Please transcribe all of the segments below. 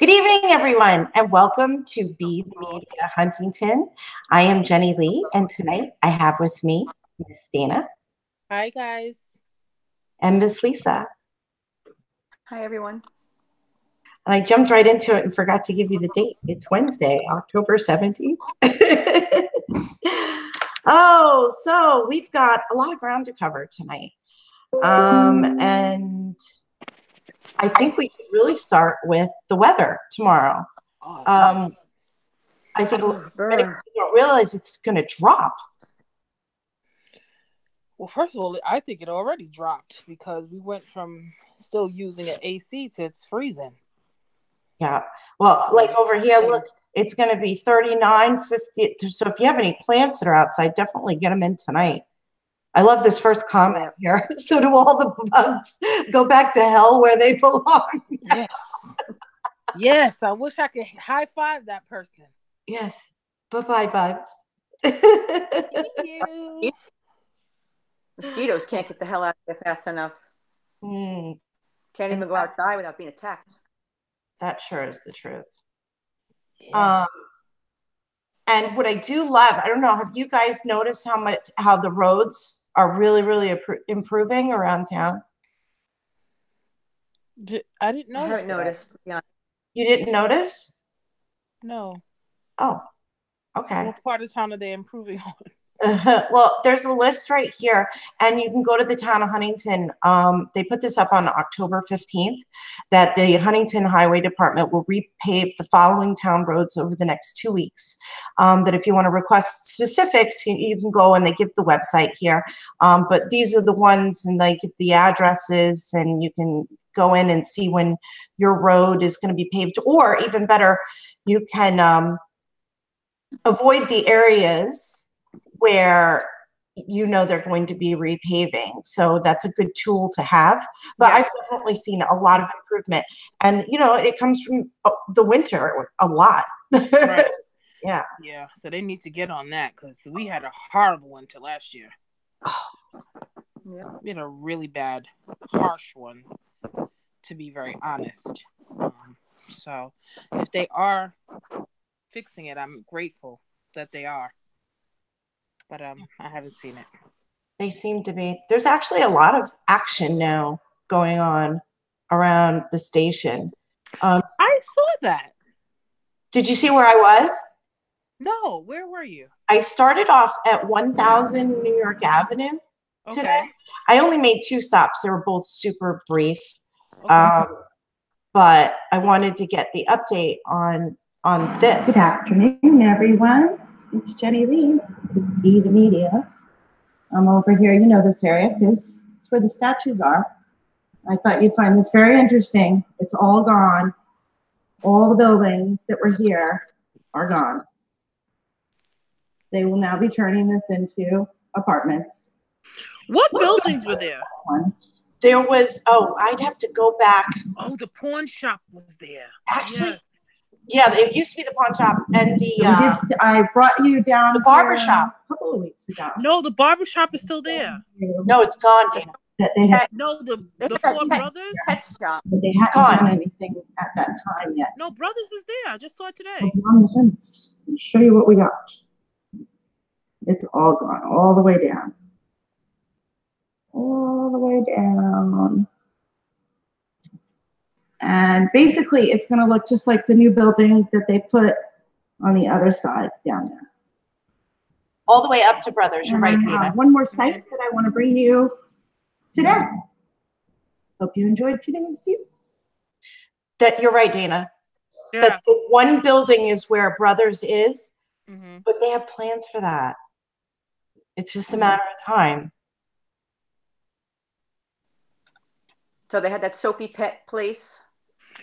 Good evening, everyone, and welcome to Be the Media Huntington. I am Jenny Lee, and tonight I have with me Miss Dana. Hi, guys. And Miss Lisa. Hi, everyone. And I jumped right into it and forgot to give you the date. It's Wednesday, October 17th. Oh, so we've got a lot of ground to cover tonight. And I think we should really start with the weather tomorrow. I think many people don't realize it's going to drop. Well, first of all, I think it already dropped because we went from still using an AC to it's freezing. Yeah. Well, like over here, look, it's going to be 39, 50. So if you have any plants that are outside, definitely get them in tonight. I love this first comment here. So do all the bugs go back to hell where they belong. Yes. Yes. I wish I could high five that person. Yes. Bye-bye, bugs. Thank you. Mosquitoes can't get the hell out of here fast enough. Can't even go outside without being attacked. That sure is the truth. Yeah. And what I do love, I don't know, have you guys noticed how the roads are really improving around town? I didn't notice. I haven't noticed. Yeah. You didn't notice? No. Oh, okay. What part of town are they improving on? Well, there's a list right here, and you can go to the town of Huntington. They put this up on October 15th, that the Huntington Highway Department will repave the following town roads over the next 2 weeks. That if you want to request specifics, you can go and they give the website here. But these are the ones, and they give the addresses, and you can go in and see when your road is going to be paved, or even better, you can avoid the areas where you know they're going to be repaving. So that's a good tool to have. But I've definitely seen a lot of improvement. And, you know, it comes from the winter a lot. Right. Yeah. Yeah. So they need to get on that because we had a horrible winter last year. We had a really bad, harsh one, to be very honest. So if they are fixing it, I'm grateful that they are. But I haven't seen it. They seem to be. There's actually a lot of action now going on around the station. I saw that. Did you see where I was? No, where were you? I started off at 1000 New York Avenue today. Okay. I only made 2 stops. They were both super brief. Okay. But I wanted to get the update on this. Good afternoon, everyone. It's Jenny Lee, Be the Media. I'm over here. You know this area because it's where the statues are. I thought you'd find this very interesting. It's all gone. All the buildings that were here are gone. They will now be turning this into apartments. What buildings were there? There was, I'd have to go back. Oh, the pawn shop was there. Actually, yeah, it used to be the pawn shop and I brought you down the barber shop a couple of weeks ago. No, the barber shop is still there. No, it's gone. No, the Four Brothers. Pet shop. But they haven't done anything at that time yet. No, Brothers is there. I just saw it today. On the fence. Let me show you what we got. It's all gone, all the way down. All the way down. And basically, it's going to look just like the new building that they put on the other side down there. All the way up to Brothers. You're right, Dana. One more site that I want to bring you today. Hope you enjoyed today's view. That you're right, Dana. Yeah. That the one building is where Brothers is, but they have plans for that. It's just a matter of time. So they had that Soapy Pet place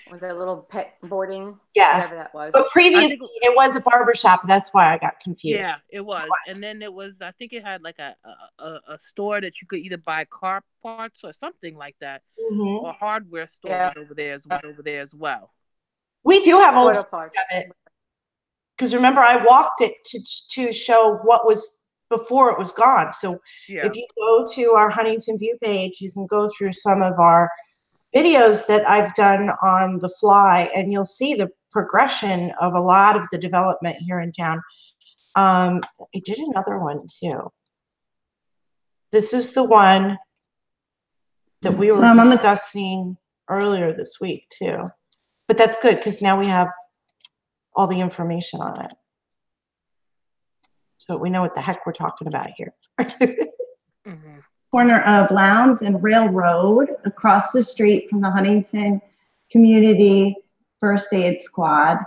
with that little pet boarding. Yes. Whatever that was. But previously it was a barber shop. That's why I got confused. Yeah, it was. And then it was, I think it had like a store that you could either buy car parts or something like that. Or hardware store was over there as well. We do have old parts of it. Because remember, I walked it to show what was before it was gone. So if you go to our Huntington View page, you can go through some of our videos that I've done on the fly, and you'll see the progression of a lot of the development here in town. I did another one too. This is the one that we were discussing earlier this week too. But that's good because now we have all the information on it. So we know what the heck we're talking about here. Mm-hmm. Corner of Lowndes and Railroad, across the street from the Huntington Community First Aid Squad.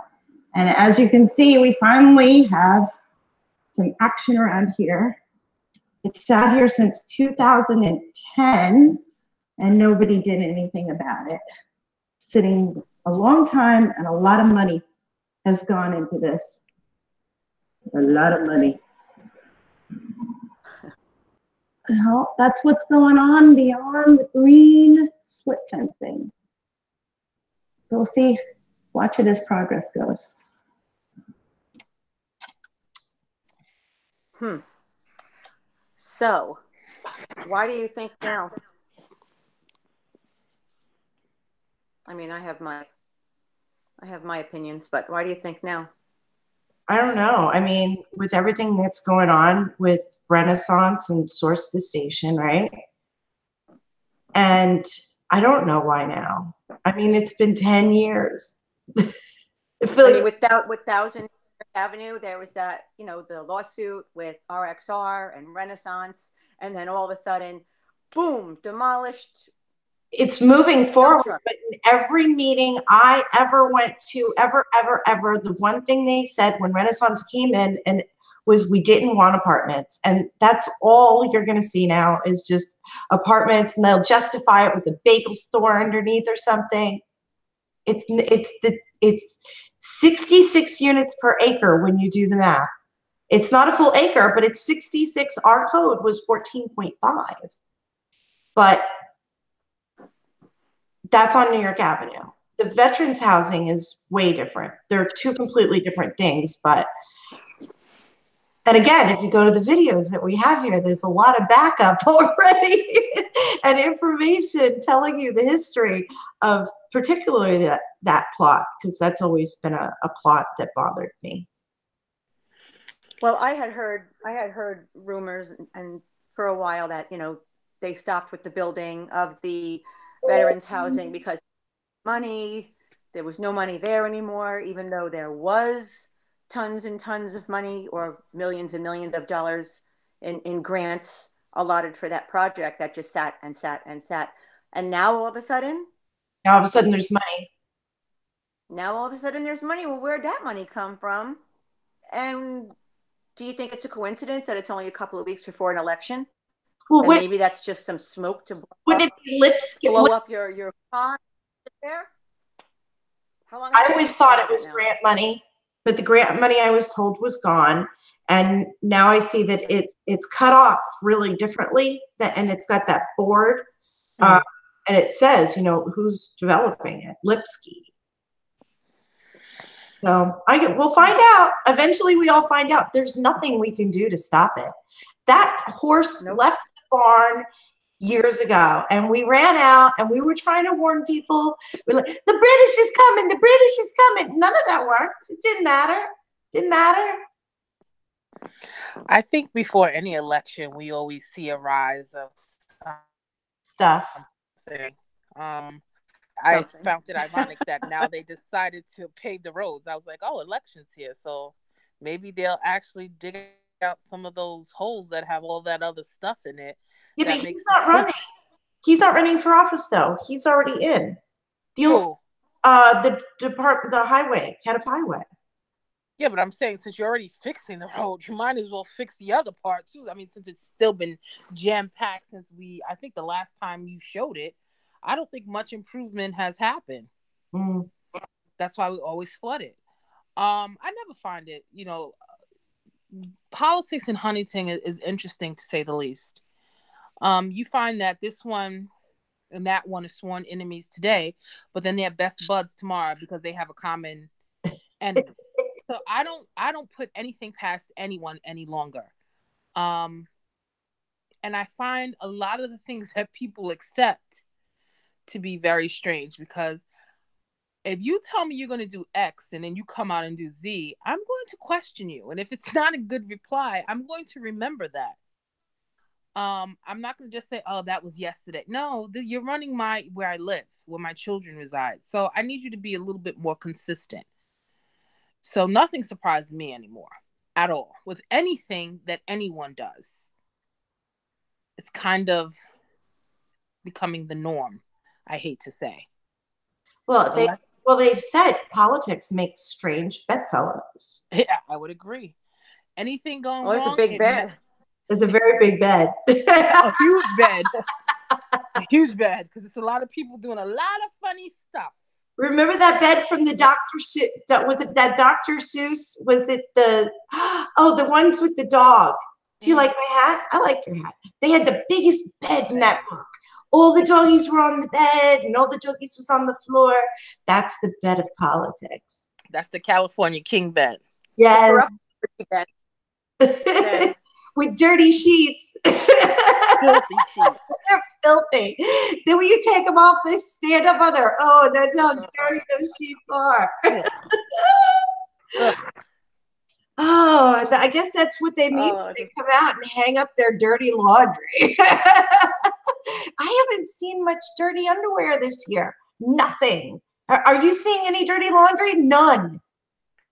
And as you can see, we finally have some action around here. It's sat here since 2010, and nobody did anything about it. Sitting a long time, and a lot of money has gone into this. A lot of money. Well, that's what's going on beyond the green split fencing. So we'll see, watch it as progress goes. So, why do you think now? I mean, I have my opinions, but why do you think now? I don't know. I mean, with everything that's going on with Renaissance and Source the Station, right? And I don't know why now. I mean, it's been 10 years. I mean, with Thousand Avenue, there was that, you know, the lawsuit with RXR and Renaissance, and then all of a sudden, boom, demolished. It's moving forward, but in every meeting I ever went to, ever, the one thing they said when Renaissance came in and was we didn't want apartments. And that's all you're going to see now is just apartments, and they'll justify it with a bagel store underneath or something. It's 66 units per acre when you do the math. It's not a full acre, but it's 66. Our code was 14.5. But that's on New York Avenue. The veterans housing is way different. They're two completely different things, but, and again, if you go to the videos that we have here, there's a lot of backup already and information telling you the history of particularly that plot, because that's always been a plot that bothered me. Well, I had heard rumors and for a while that, you know, they stopped with the building of the veterans housing because there was no money there anymore, even though there was tons and tons of money, or millions and millions of dollars in grants allotted for that project that just sat and sat and sat. And now all of a sudden there's money. Now all of a sudden there's money. Well, where'd that money come from? And do you think it's a coincidence that it's only a couple of weeks before an election? Well, maybe that's just some smoke to blow up your pond there. How long? I always thought it was grant money, but the grant money I was told was gone, and now I see that it's cut off really differently, and it's got that board, and it says, you know, who's developing it, Lipsky. So we'll find out. Eventually, we all find out. There's nothing we can do to stop it. That horse left the barn years ago, and we ran out, and we were trying to warn people. We're like, the British is coming. The British is coming. None of that worked. It didn't matter. Didn't matter. I think before any election, we always see a rise of stuff. I found it ironic that now they decided to pave the roads. I was like, oh, elections here. So maybe they'll actually dig out some of those holes that have all that other stuff in it. Yeah, but he's not running. He's not running for office, though. He's already in. The highway, head of highway. Yeah, but I'm saying since you're already fixing the road, you might as well fix the other part, too. I mean, since it's still been jam-packed since I think the last time you showed it, I don't think much improvement has happened. Mm. That's why we always flood it. I never find it, you know, politics in Huntington is interesting to say the least. You find that this one and that one are sworn enemies today, but then they're best buds tomorrow because they have a common enemy. So I don't put anything past anyone any longer. And I find a lot of the things that people accept to be very strange, because if you tell me you're going to do X and then you come out and do Z, I'm going to question you. And if it's not a good reply, I'm going to remember that. I'm not going to just say, oh, that was yesterday. No, you're running where I live, where my children reside. So I need you to be a little bit more consistent. So nothing surprises me anymore at all with anything that anyone does. It's kind of becoming the norm, I hate to say. Well, they've said politics makes strange bedfellows. Yeah, I would agree. Anything going wrong? It's a big bed. It's a very big bed. A huge bed. A huge bed, because it's a lot of people doing a lot of funny stuff. Remember that bed from the Dr. Seuss? Was it that Dr. Seuss? Was it the ones with the dog? Do you like my hat? I like your hat. They had the biggest bed in that book. All the doggies were on the bed and all the doggies was on the floor. That's the bed of politics. That's the California king bed. Yes. Bed. With dirty sheets. Filthy sheets. They're filthy. Then when you take them off, they stand up on their own. That's how dirty those sheets are. Oh, I guess that's what they mean when they come out and hang up their dirty laundry. I haven't seen much dirty underwear this year. Nothing. Are you seeing any dirty laundry? None.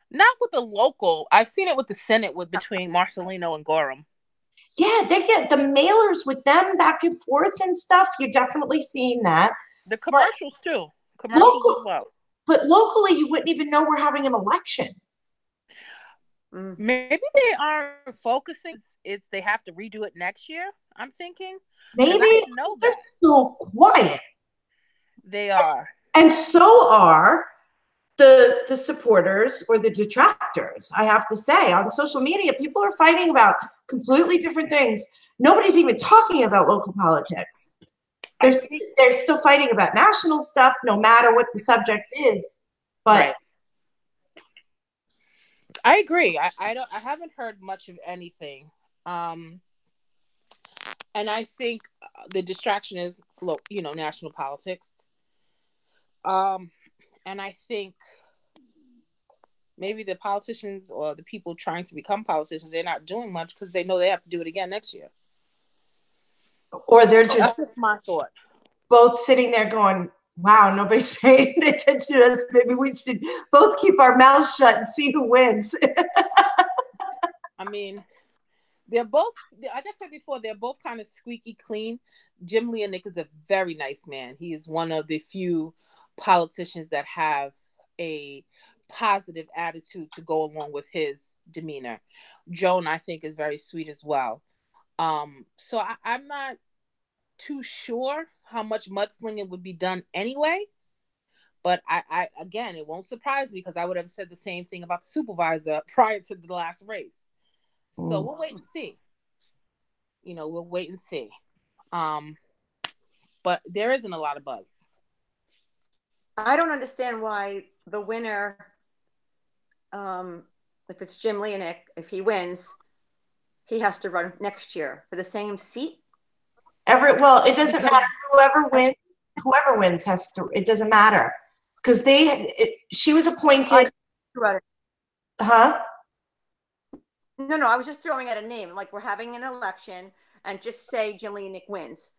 Not with the local. I've seen it with the Senate between Marcelino and Gorham. Yeah, they get the mailers with them back and forth and stuff. You're definitely seeing that. The commercials too. Commercials as well. But locally, you wouldn't even know we're having an election. Maybe they aren't focusing. They have to redo it next year. I'm thinking. Maybe they're so quiet. They are, and so are the supporters or the detractors. I have to say, on social media, people are fighting about completely different things. Nobody's even talking about local politics. They're still fighting about national stuff, no matter what the subject is. But right. I agree. I haven't heard much of anything. And I think the distraction is, national politics. And I think maybe the politicians or the people trying to become politicians, they're not doing much because they know they have to do it again next year. Or they're just, that's just my thought. Both sitting there going, wow, nobody's paying attention to us. Maybe we should both keep our mouths shut and see who wins. I mean, they're both, like I said before, they're both kind of squeaky clean. Jim Leonick is a very nice man. He is one of the few politicians that have a positive attitude to go along with his demeanor. Joan, I think, is very sweet as well. So I'm not too sure how much mudslinging would be done anyway. But I again, it won't surprise me because I would have said the same thing about the supervisor prior to the last race. So we'll wait and see. We'll wait and see. But there isn't a lot of buzz. I don't understand why the winner, if it's Jim Leonick, if he wins, he has to run next year for the same seat. It doesn't matter. Whoever wins has to. It doesn't matter because she was appointed. Huh? No, I was just throwing out a name. Like, we're having an election, and just say Jim Leonick wins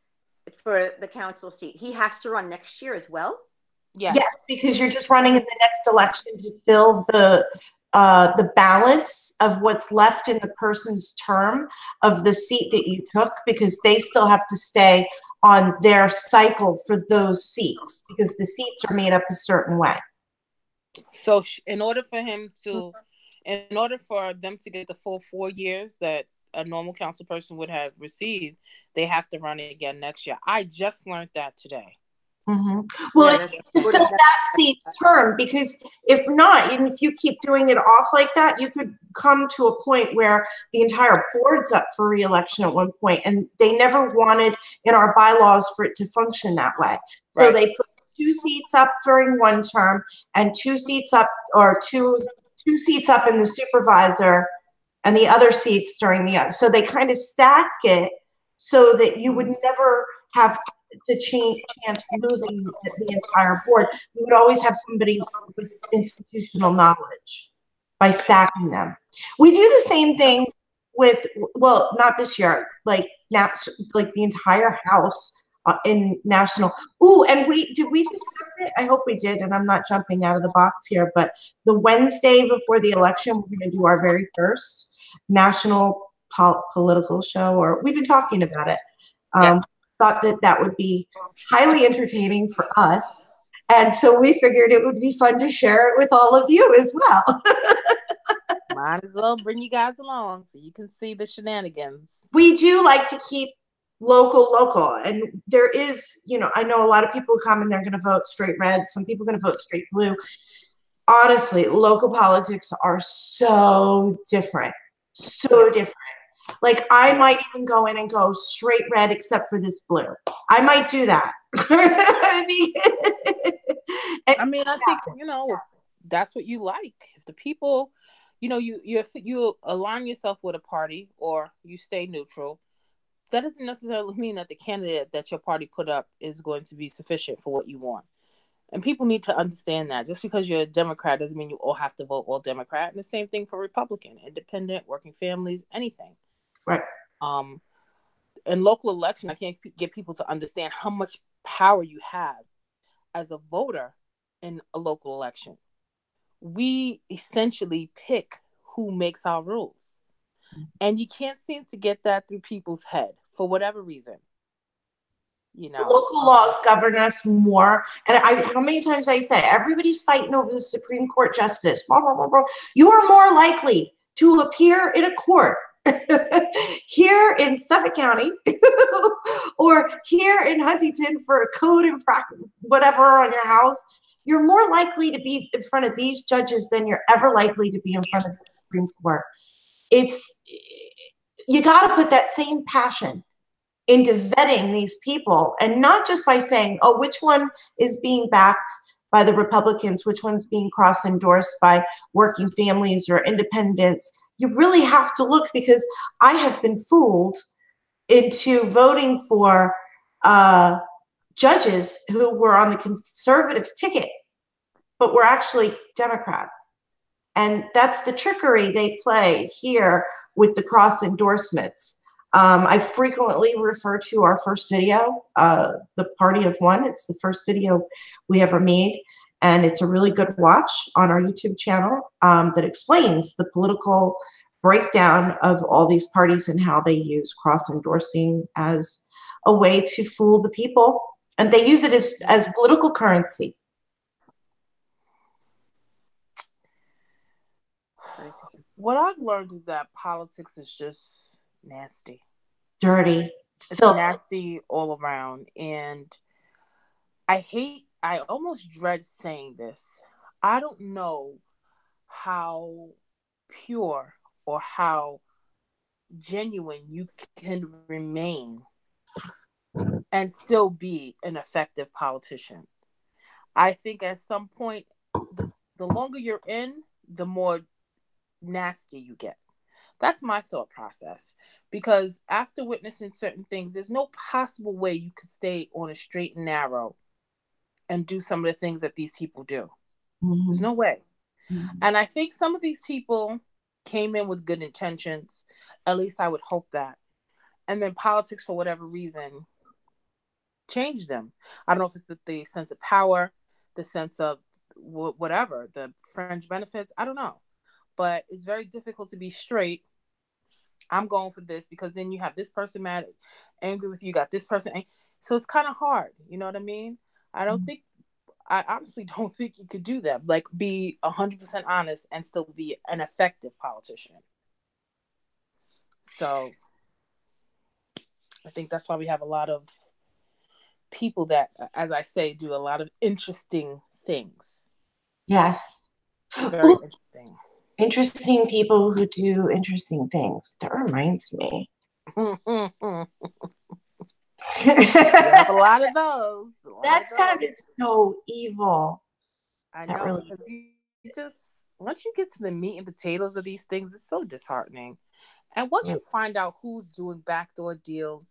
for the council seat. He has to run next year as well? Yes, because you're just running in the next election to fill the balance of what's left in the person's term of the seat that you took, because they still have to stay on their cycle for those seats because the seats are made up a certain way. So in order for them to get the full 4 years that a normal council person would have received, they have to run it again next year. I just learned that today. Mm-hmm. Well, it's to fill that seat's term, because if not, and if you keep doing it off like that, you could come to a point where the entire board's up for re-election at one point, and they never wanted in our bylaws for it to function that way. So they put 2 seats up during one term and 2 seats up, or two seats up in the supervisor and the other seats during the other. So they kind of stack it so that you would never have to chance losing the entire board. We would always have somebody with institutional knowledge by stacking them. We do the same thing with, well, not this year, like now, like the entire house in national. Ooh, and did we discuss it? I hope we did, and I'm not jumping out of the box here, but the Wednesday before the election, we're going to do our very first national political show, or we've been talking about it. Yes. Thought that would be highly entertaining for us. And so we figured it would be fun to share it with all of you as well. Might as well bring you guys along so you can see the shenanigans. We do like to keep local. And there is, I know a lot of people come and they're going to vote straight red. Some people are going to vote straight blue. Honestly, local politics are so different. So different. Like, I might even go in and go straight red except for this blue. I might do that. I think, that's what you like. If the people, you align yourself with a party or you stay neutral, that doesn't necessarily mean that the candidate that your party put up is going to be sufficient for what you want. And people need to understand that. Just because you're a Democrat doesn't mean you all have to vote all Democrat. And the same thing for Republican, independent, working families, anything. Right. In local election, I can't get people to understand how much power you have as a voter in a local election. We essentially pick who makes our rules. And you can't seem to get that through people's head for whatever reason. Local laws govern us more. And how many times I say, everybody's fighting over the Supreme Court justice. Blah, blah, blah, blah. You are more likely to appear in a court here in Suffolk County or here in Huntington for a code infraction, whatever on your house. You're more likely to be in front of these judges than you're ever likely to be in front of the Supreme Court. You got to put that same passion into vetting these people, and not just by saying, oh, which one is being backed by the Republicans, which one's being cross-endorsed by working families or independents. You really have to look, because I have been fooled into voting for judges who were on the conservative ticket, but were actually Democrats. And that's the trickery they play here with the cross endorsements. I frequently refer to our first video, The Party of One. It's the first video we ever made, and it's a really good watch on our YouTube channel that explains the political breakdown of all these parties and how they use cross-endorsing as a way to fool the people. And they use it as political currency. What I've learned is that politics is just nasty. Dirty. It's nasty all around. And I almost dread saying this. I don't know how pure or how genuine you can remain and still be an effective politician. I think at some point, the longer you're in, the more nasty you get. That's my thought process, because after witnessing certain things, there's no possible way you could stay on a straight and narrow and do some of the things that these people do. Mm-hmm. There's no way. Mm-hmm. And I think some of these people came in with good intentions. At least I would hope that. And then politics, for whatever reason, changed them. I don't know if it's the sense of power, the sense of whatever, the fringe benefits. I don't know. But it's very difficult to be straight. I'm going for this, because then you have this person mad, angry with you, got this person. So it's kind of hard. You know what I mean? I honestly don't think you could do that. Like, be 100% honest and still be an effective politician. So I think that's why we have a lot of people that, as I say, do a lot of interesting things. Yes. Very interesting. Interesting people who do interesting things. That reminds me. You have a lot of those. That sounded so evil. I know, because you just, once you get to the meat and potatoes of these things, it's so disheartening. And once you find out who's doing backdoor deals,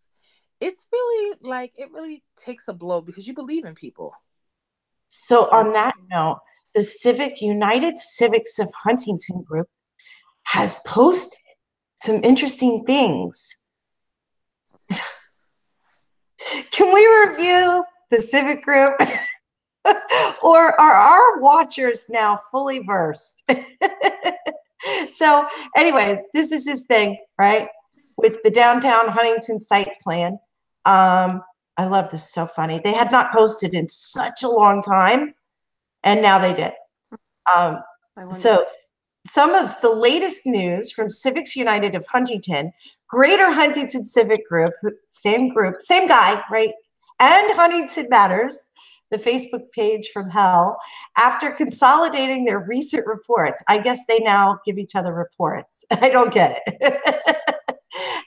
it's really like, it really takes a blow because you believe in people. So on that note, the United Civics of Huntington group has posted some interesting things. Can we review the civic group? Or are our watchers now fully versed? So anyways, this is his thing, right? With the downtown Huntington site plan. I love this, so funny. They had not posted in such a long time, and now they did. So some of the latest news from Civics United of Huntington, Greater Huntington Civic Group, same guy, right? And Huntington Matters, the Facebook page from hell, after consolidating their recent reports. I guess they now give each other reports. I don't get it.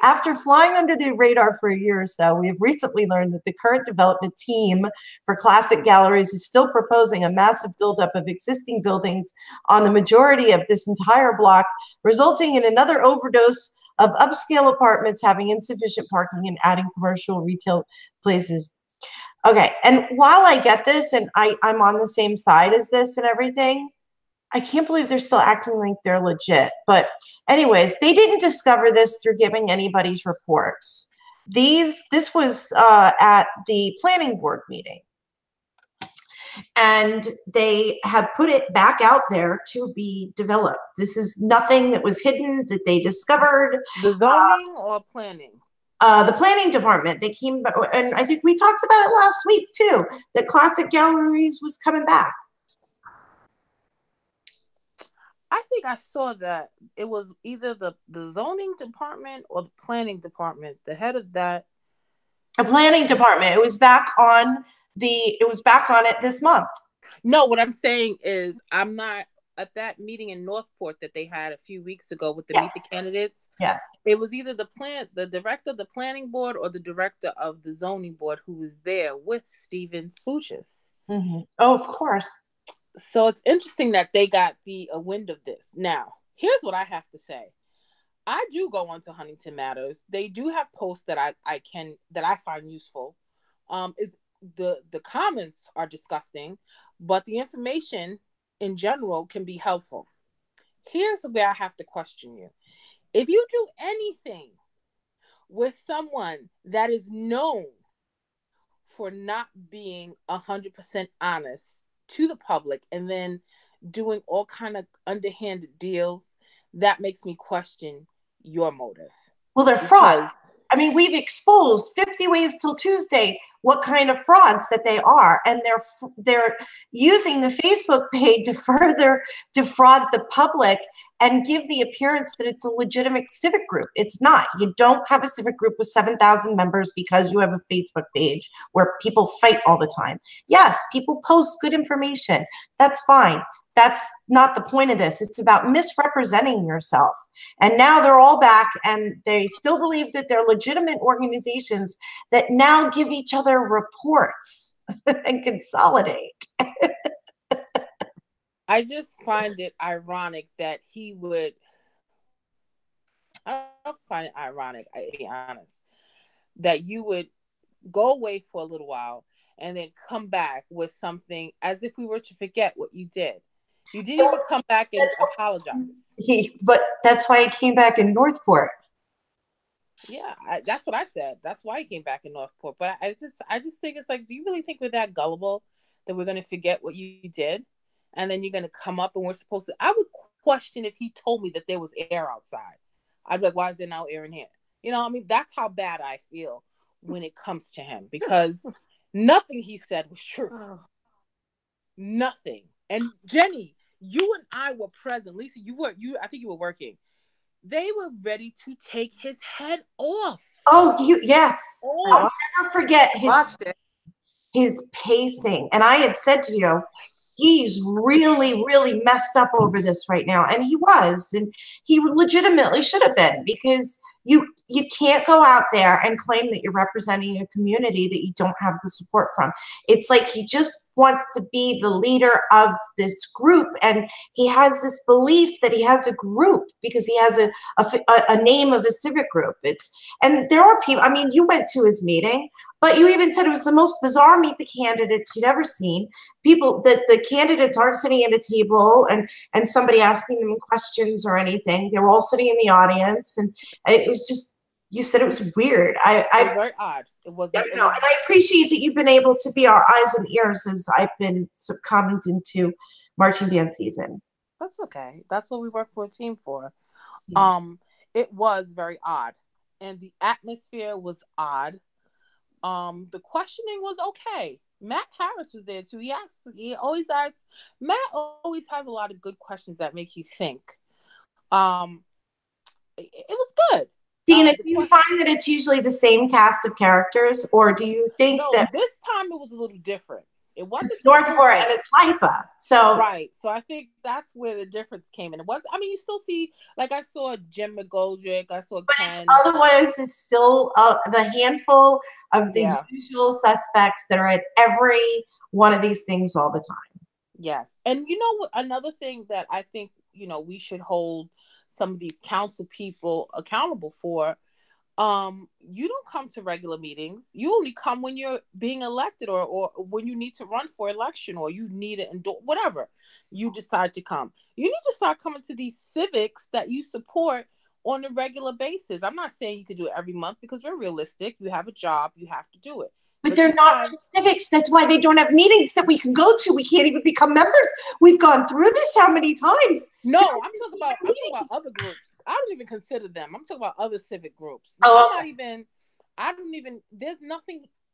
After flying under the radar for a year or so, we have recently learned that the current development team for Classic Galleries is still proposing a massive buildup of existing buildings on the majority of this entire block, resulting in another overdose of upscale apartments having insufficient parking and adding commercial retail places. Okay, and while I get this, and I'm on the same side as this and everything, I can't believe they're still acting like they're legit. But anyways, they didn't discover this through giving anybody's reports. This was at the planning board meeting. And they have put it back out there to be developed. This is nothing that was hidden that they discovered. The zoning or planning? The planning department. They came, and I think we talked about it last week too, that Classic Galleries was coming back. I think I saw that it was either the zoning department or the planning department. The head of that. A planning department. It was back on it this month. No, what I'm saying is I'm not at that meeting in Northport that they had a few weeks ago with the Meet the Candidates. Yes. It was either the director of the planning board or the director of the zoning board who was there with Steven Smooches. Mm-hmm. Oh, of course. So it's interesting that they got a wind of this. Now, here's what I have to say. I do go onto Huntington Matters. They do have posts that I find useful. Is the comments are disgusting, but the information in general can be helpful. Here's where I have to question you. If you do anything with someone that is known for not being 100% honest to the public and then doing all kind of underhanded deals, that makes me question your motive. Well, they're frauds. I mean, we've exposed 50 Ways Till Tuesday what kind of frauds that they are, and they're using the Facebook page to further defraud the public and give the appearance that it's a legitimate civic group. It's not. You don't have a civic group with 7,000 members because you have a Facebook page where people fight all the time. Yes, people post good information. That's fine. That's not the point of this. It's about misrepresenting yourself. And now they're all back, and they still believe that they're legitimate organizations that now give each other reports and consolidate. I just find it ironic that I don't find it ironic, to be honest, that you would go away for a little while and then come back with something as if we were to forget what you did. You didn't even come back and apologize. But that's why he came back in Northport. Yeah, that's what I said. That's why he came back in Northport. But I just think it's like, do you really think we're that gullible that we're going to forget what you did? And then you're going to come up and we're supposed to... I would question if he told me that there was air outside. I'd be like, why is there no air in here? You know, I mean, that's how bad I feel when it comes to him. Because nothing he said was true. Nothing. And Jenny, you and I were present. Lisa, I think you were working. They were ready to take his head off. Yes. I'll never forget his pacing. And I had said to you, he's really, really messed up over this right now. And he was. And he legitimately should have been, because you can't go out there and claim that you're representing a community that you don't have the support from. It's like he just wants to be the leader of this group, and he has this belief that he has a group because he has a name of a civic group. And there are people, I mean, you went to his meeting, but you even said it was the most bizarre meet the candidates you'd ever seen. People that the candidates aren't sitting at a table and somebody asking them questions or anything. They were all sitting in the audience, and it was just, you said it was weird. It was very odd. It was. And I appreciate that you've been able to be our eyes and ears as I've been succumbed into marching band season. That's okay. That's what we work for a team for. Yeah. It was very odd, and the atmosphere was odd. The questioning was okay. Matt Harris was there too. He always asks. Matt always has a lot of good questions that make you think. It was good. Dina, do you find that it's usually the same cast of characters, or do you think that this time it was a little different? It wasn't Northport and it's LIPA. So right. So I think that's where the difference came in. It was, I mean, you still see, like I saw Jim McGoldrick, I saw but Ken. otherwise it's still the handful of the usual suspects that are at every one of these things all the time. Yes. And you know what, another thing that I think, you know, we should hold some of these council people accountable for. You don't come to regular meetings. You only come when you're being elected or when you need to run for election or you need it, whatever you decide to come. You need to start coming to these civics that you support on a regular basis. I'm not saying you could do it every month because we're realistic. You have a job, you have to do it. But they're not civics. That's why they don't have meetings that we can go to. We can't even become members. We've gone through this how many times? No, I'm talking about other groups. I don't even consider them. I'm talking about other civic groups. There's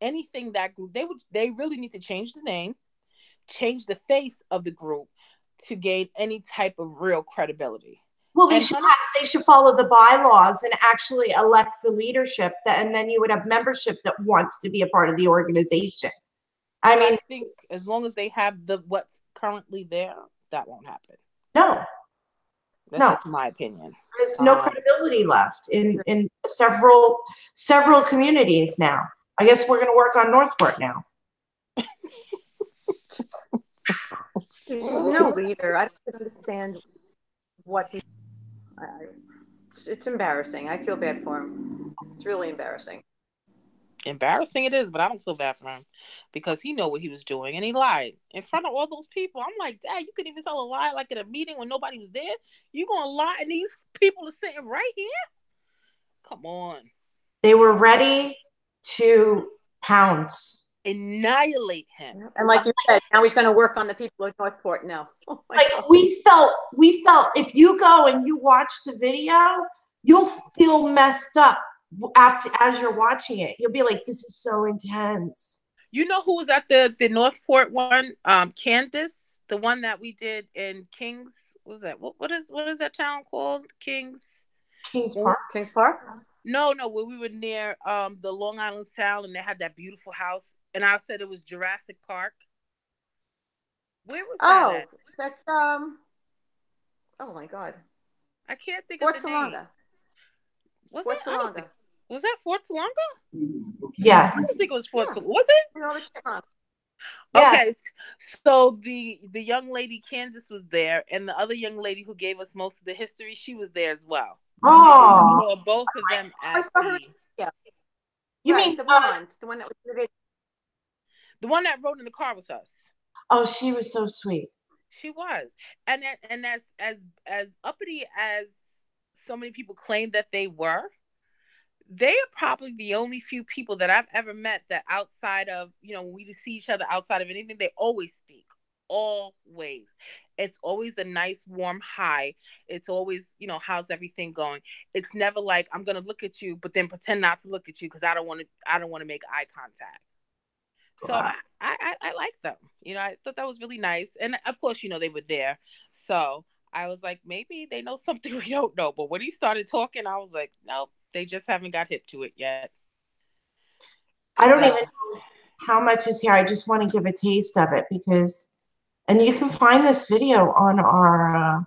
anything that group. They really need to change the name, change the face of the group to gain any type of real credibility. Well, they should follow the bylaws and actually elect the leadership, and then you would have membership that wants to be a part of the organization. I think as long as they have what's currently there, that won't happen. No. That's just my opinion. There's no credibility left in several communities now. I guess we're going to work on Northport now. There's no leader. I don't understand what he. It's embarrassing. I feel bad for him. It's really embarrassing. Embarrassing it is, but I don't feel bad for him because he knew what he was doing and he lied in front of all those people. I'm like, Dad, you could even tell a lie like at a meeting when nobody was there. You gonna lie and these people are sitting right here? Come on. They were ready to pounce. Annihilate him. And like you said, now he's going to work on the people of Northport now. Oh like God. we felt if you go and you watch the video, you'll feel messed up as you're watching it. You'll be like, this is so intense. You know who was at the Northport one? Candace, the one that we did in Kings. What was that? What is that town called? Kings Park. Kings Park? No, where we were near the Long Island Sound and they had that beautiful house. And I said it was Jurassic Park. Where was that at? That's oh my God. I can't think Fort of the Salonga. name. Fort Salonga. Was that Fort Salonga? Yes. I don't think it was Fort Salonga. Was it? No, it's not. Okay. So the young lady Candace was there, and the other young lady who gave us most of the history, she was there as well. Oh. So both of them I saw her. Yeah. You mean the one that was in the video? The one that rode in the car with us. Oh, she was so sweet. She was. And as uppity as so many people claim that they were, they are probably the only few people that I've ever met that outside of, when we see each other outside of anything, they always speak. Always. It's always a nice, warm hi. It's always, how's everything going? It's never like, I'm going to look at you, but then pretend not to look at you because I don't want to make eye contact. So wow. I like them. I thought that was really nice. And of course, they were there. So I was like, maybe they know something we don't know. But when he started talking, I was like, nope, they just haven't got hip to it yet. I don't even know how much is here. I just want to give a taste of it and you can find this video on our,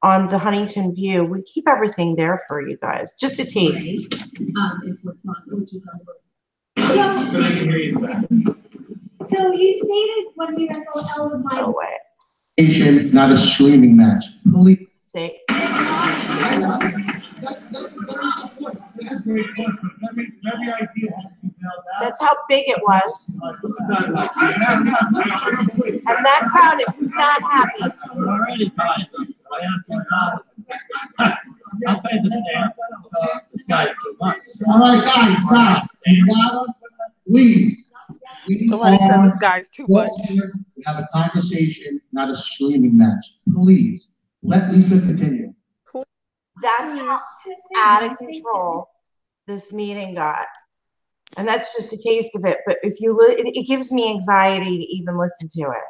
on the Huntington View. We keep everything there for you guys. Just a taste. So I can hear you back. So you stated when we were going out with my way. Not a screaming match. Police. See? That's how big it was. And that crowd is not happy. I'm already tired. I'll pay the stand. This guy's too much. All right, guys, stop. Please. Somebody said this guy's too much. We have a conversation, not a screaming match. Please, let Lisa continue. That's how out of control this meeting got. And that's just a taste of it. But if you it gives me anxiety to even listen to it.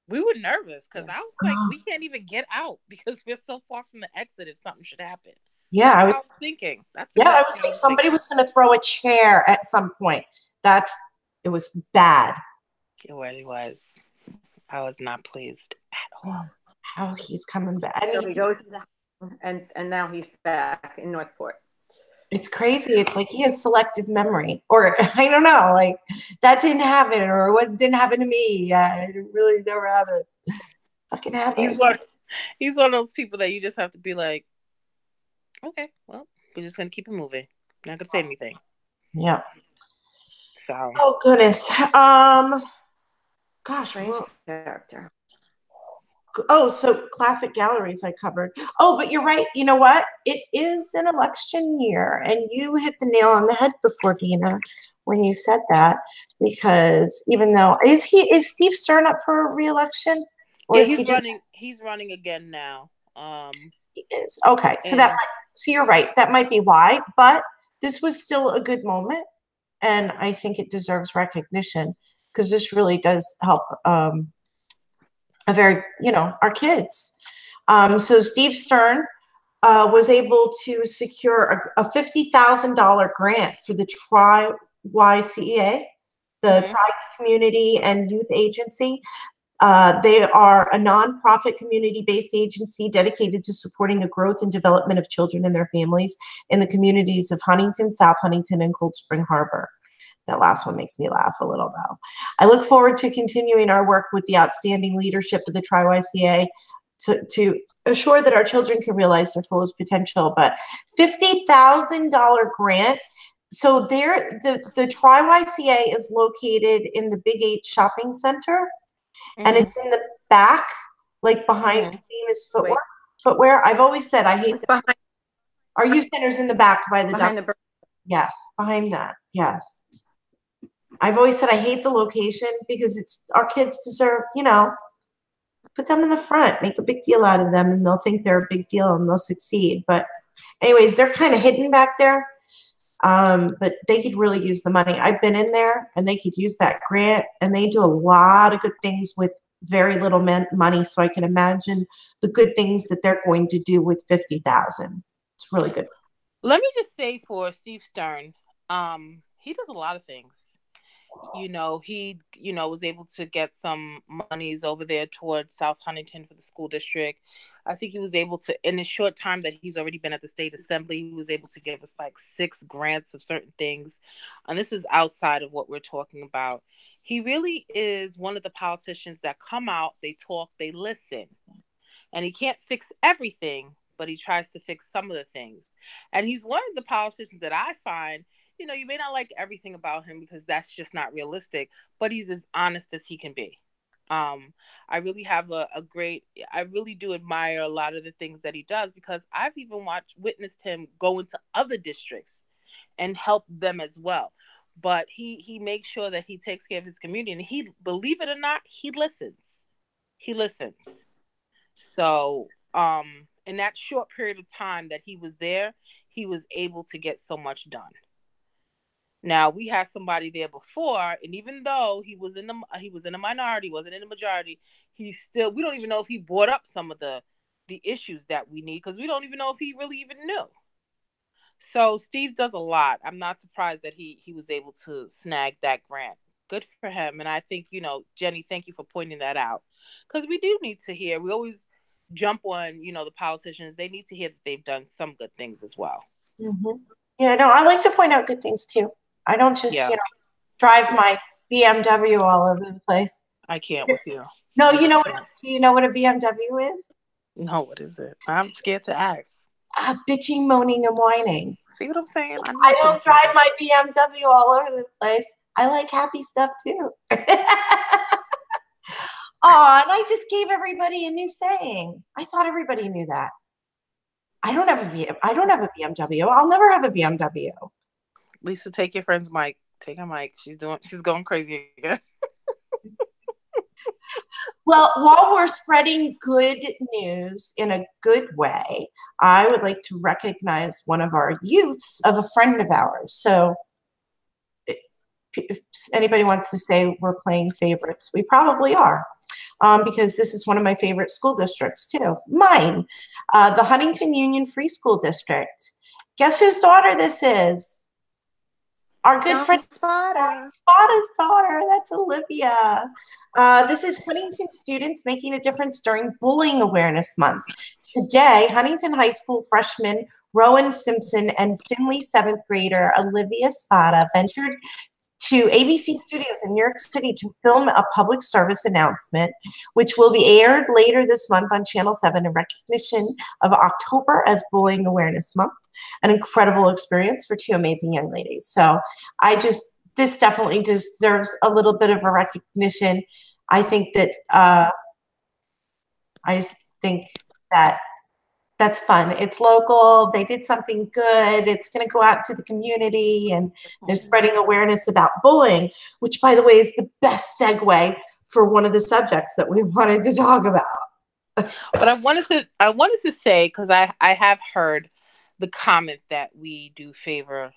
We were nervous because I was like, we can't even get out because we're so far from the exit if something should happen. Yeah, I was thinking. I was thinking somebody was going to throw a chair at some point. It was bad. It really was. I was not pleased at all. How he's coming back. So he goes and now he's back in Northport. It's crazy. It's like he has selective memory, or I don't know, like that didn't happen, or what didn't happen to me. It really never happened. Fucking happened. He's one of those people that you just have to be like, okay, well, we're just gonna keep it moving. Not gonna say anything. Yeah. So. Oh goodness. Gosh, Strange character. Oh, so classic galleries I covered. Oh, but you're right. You know what? It is an election year, and you hit the nail on the head before, Dina, when you said that. Because even though is Steve Stern up for re-election? Or yeah, he's running again now. He is. Okay, so so you're right. That might be why, but this was still a good moment, and I think it deserves recognition because this really does help. Our kids. So Steve Stern was able to secure a $50,000 grant for the TRI-YCEA, the Tri-Community and Youth Agency. They are a nonprofit community-based agency dedicated to supporting the growth and development of children and their families in the communities of Huntington, South Huntington, and Cold Spring Harbor. That last one makes me laugh a little, though. I look forward to continuing our work with the outstanding leadership of the Tri-YCA to assure that our children can realize their fullest potential. But $50,000 grant. So the Tri-YCA is located in the Big 8 shopping center, and it's in the back, like behind Famous Footwear. I've always said I hate our youth center's in the back behind the yes, behind that. Yes. I've always said I hate the location because our kids deserve, put them in the front, make a big deal out of them, and they'll think they're a big deal and they'll succeed. But anyways, they're kind of hidden back there, but they could really use the money. I've been in there and they could use that grant, and they do a lot of good things with very little money. So I can imagine the good things that they're going to do with $50,000. It's really good. Let me just say for Steve Stern, he does a lot of things. He, was able to get some monies over there towards South Huntington for the school district. I think he was able to, in the short time that he's already been at the state assembly, he was able to give us like 6 grants of certain things. And this is outside of what we're talking about. He really is one of the politicians that come out, they talk, they listen. And he can't fix everything, but he tries to fix some of the things. And he's one of the politicians that I find, you may not like everything about him because that's just not realistic, but he's as honest as he can be. I really have I really do admire a lot of the things that he does because I've even witnessed him go into other districts and help them as well. But he makes sure that he takes care of his community, and believe it or not, he listens. He listens. So, in that short period of time that he was there, he was able to get so much done. Now, we had somebody there before, and even though he was in a minority, wasn't in the majority, we don't even know if he brought up some of the issues that we need, because we don't even know if he really even knew. So Steve does a lot. I'm not surprised that he was able to snag that grant. Good for him. And I think, Jenny, thank you for pointing that out, because we do need to hear. We always jump on, the politicians. They need to hear that they've done some good things as well. Mm-hmm. Yeah, no, I like to point out good things too. I don't just, drive my BMW all over the place. I can't with you. No, do you know what a BMW is? No, what is it? I'm scared to ask. Bitching, moaning, and whining. See what I'm saying? I don't drive my BMW all over the place. I like happy stuff too. Oh, and I just gave everybody a new saying. I thought everybody knew that. I don't have a BMW. I'll never have a BMW. Lisa, take your friend's mic. Take her mic. She's going crazy again. Well, while we're spreading good news in a good way, I would like to recognize one of our youths of a friend of ours. So if anybody wants to say we're playing favorites, we probably are. Because this is one of my favorite school districts too. Mine, the Huntington Union Free School District. Guess whose daughter this is? Our good friend Spada's daughter. That's Olivia. This is Huntington students making a difference during Bullying Awareness Month. Today, Huntington High School freshman Rowan Simpson and Finley 7th grader Olivia Spada ventured to ABC Studios in New York City to film a public service announcement, which will be aired later this month on Channel 7 in recognition of October as Bullying Awareness Month. An incredible experience for two amazing young ladies. So this definitely deserves a little bit of a recognition. I think that, that's fun. It's local. They did something good. It's going to go out to the community, and they're spreading awareness about bullying, which, by the way, is the best segue for one of the subjects that we wanted to talk about. But I wanted to say, because I have heard the comment that we do favor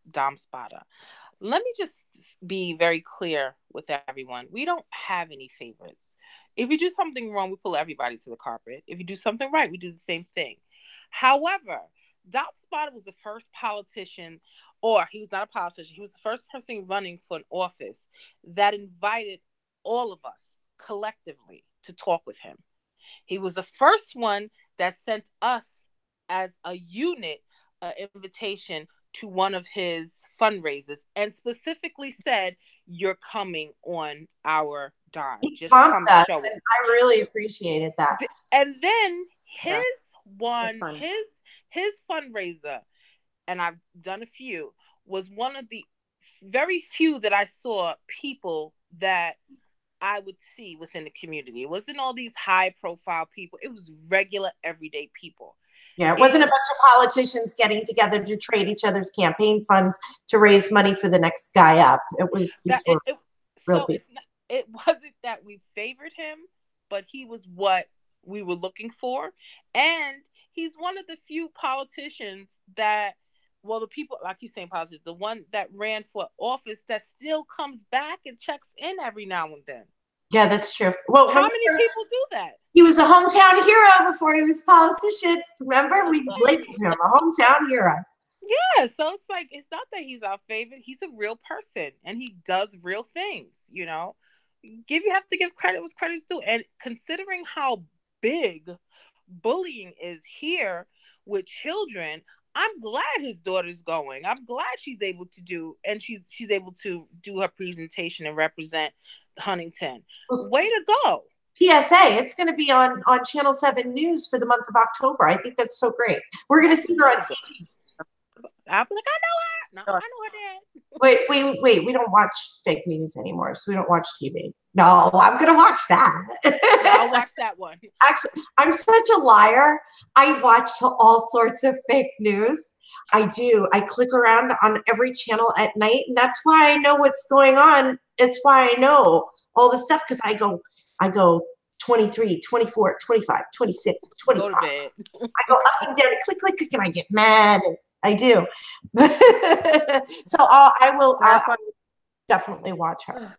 Dom Spada. Let me just be very clear with everyone. We don't have any favorites. If you do something wrong, we pull everybody to the carpet. If you do something right, we do the same thing. However, Dom Spada was the first politician, or he was not a politician, he was the first person running for an office that invited all of us collectively to talk with him. He was the first one that sent us as a unit an invitation to one of his fundraisers and specifically said, "You're coming on our dime. Just come us, show it." I really appreciated that. And then his fundraiser, and I've done a few, was one of the very few that I saw people that I would see within the community. It wasn't all these high profile people. It was regular, everyday people. Yeah, it wasn't a bunch of politicians getting together to trade each other's campaign funds to raise money for the next guy up. It was it wasn't that we favored him, but he was what we were looking for. And he's one of the few politicians that, well, the people, I keep saying politicians, the one that ran for office that still comes back and checks in every now and then. Yeah, that's true. Well, how many people do that? He was a hometown hero before he was a politician. Remember? We labeled him a hometown hero. Yeah, so it's like, it's not that he's our favorite. He's a real person, and he does real things, you know? You have to give credit what's credit's due. And considering how big bullying is here with children, I'm glad his daughter's going. I'm glad she's able to do her presentation and represent Huntington. Way to go. PSA, it's going to be on Channel 7 News for the month of October. I think that's so great. We're going to see her on TV. I'm like, I know her. No, I know her dad. Wait. We don't watch fake news anymore, so we don't watch TV. No, I'm going to watch that. I'll watch that one. Actually, I'm such a liar. I watch all sorts of fake news. I do. I click around on every channel at night, and that's why I know what's going on. It's why I know all the stuff, because I go 23, 24, 25, 26, 25. Go to bed. I go up and down and click, and I get mad. And I do. So I'll definitely watch her.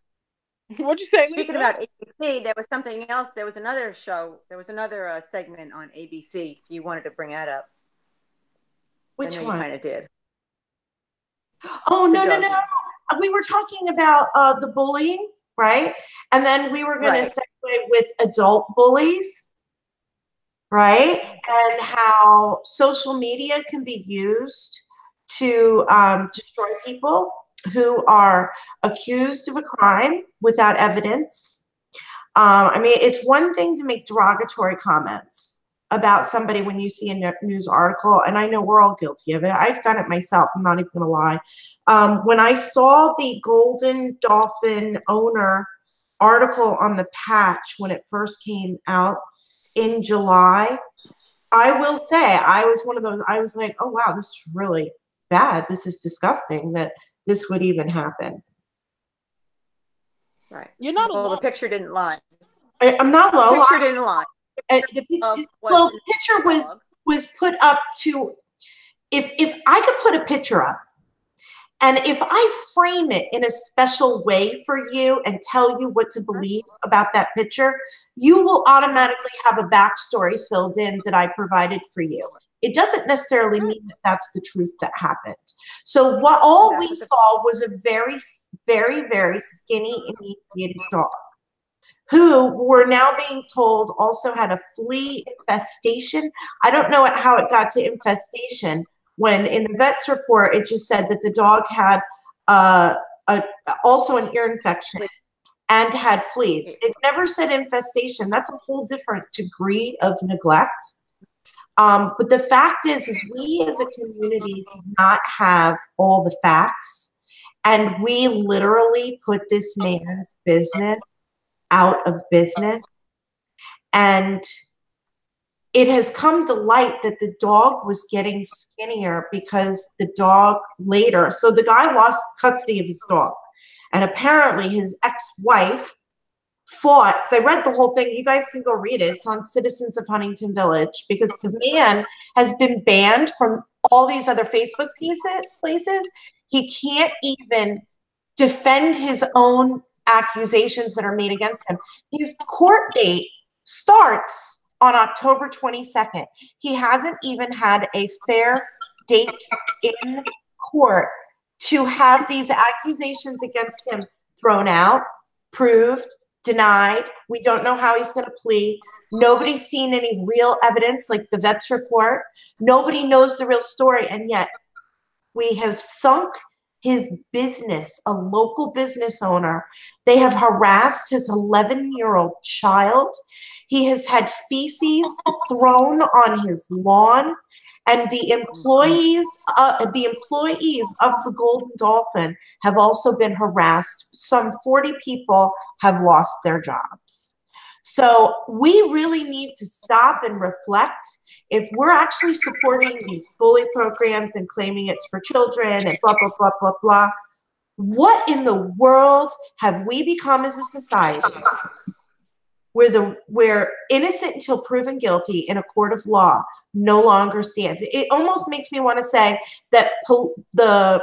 What'd you say, Lisa? Speaking about ABC, there was something else. There was another show. There was another segment on ABC. You wanted to bring that up. Which one? You kind of did. Oh, no. We were talking about the bullying, right? And then we were going to segue with adult bullies, right? And how social media can be used to destroy people who are accused of a crime without evidence. I mean, it's one thing to make derogatory comments about somebody when you see a news article, and I know we're all guilty of it. I've done it myself. I'm not even gonna lie. When I saw the Golden Dolphin owner article on the Patch when it first came out in July, I will say I was one of those, I was like, oh wow, this is really bad. This is disgusting that this would even happen. Right. You're not alone. Well, the picture didn't lie. I'm not low. The picture didn't lie. The picture was put up to, if I could put a picture up, and if I frame it in a special way for you and tell you what to believe about that picture, you will automatically have a backstory filled in that I provided for you. It doesn't necessarily mean that that's the truth that happened. So what all we saw was a very, very, very skinny, emaciated dog, who we're now being told also had a flea infestation. I don't know how it got to infestation, when in the vet's report, it just said that the dog had also an ear infection and had fleas. It never said infestation. That's a whole different degree of neglect. But the fact is we as a community do not have all the facts, and we literally put this man's business out of business. And it has come to light that the dog was getting skinnier because the dog later, so the guy lost custody of his dog. And apparently his ex-wife fought, because I read the whole thing, you guys can go read it, it's on Citizens of Huntington Village, because the man has been banned from all these other Facebook places. He can't even defend his own accusations that are made against him. His court date starts on October 22nd. He hasn't even had a fair date in court to have these accusations against him thrown out, proved, denied. We don't know how he's going to plead. Nobody's seen any real evidence like the vet's report. Nobody knows the real story. And yet we have sunk his business, a local business owner. They have harassed his 11-year-old child. He has had feces thrown on his lawn, and the employees of the Golden Dolphin have also been harassed. Some 40 people have lost their jobs. So we really need to stop and reflect. If we're actually supporting these bully programs and claiming it's for children and blah, blah, blah, blah, blah, what in the world have we become as a society where innocent until proven guilty in a court of law no longer stands? It almost makes me want to say that the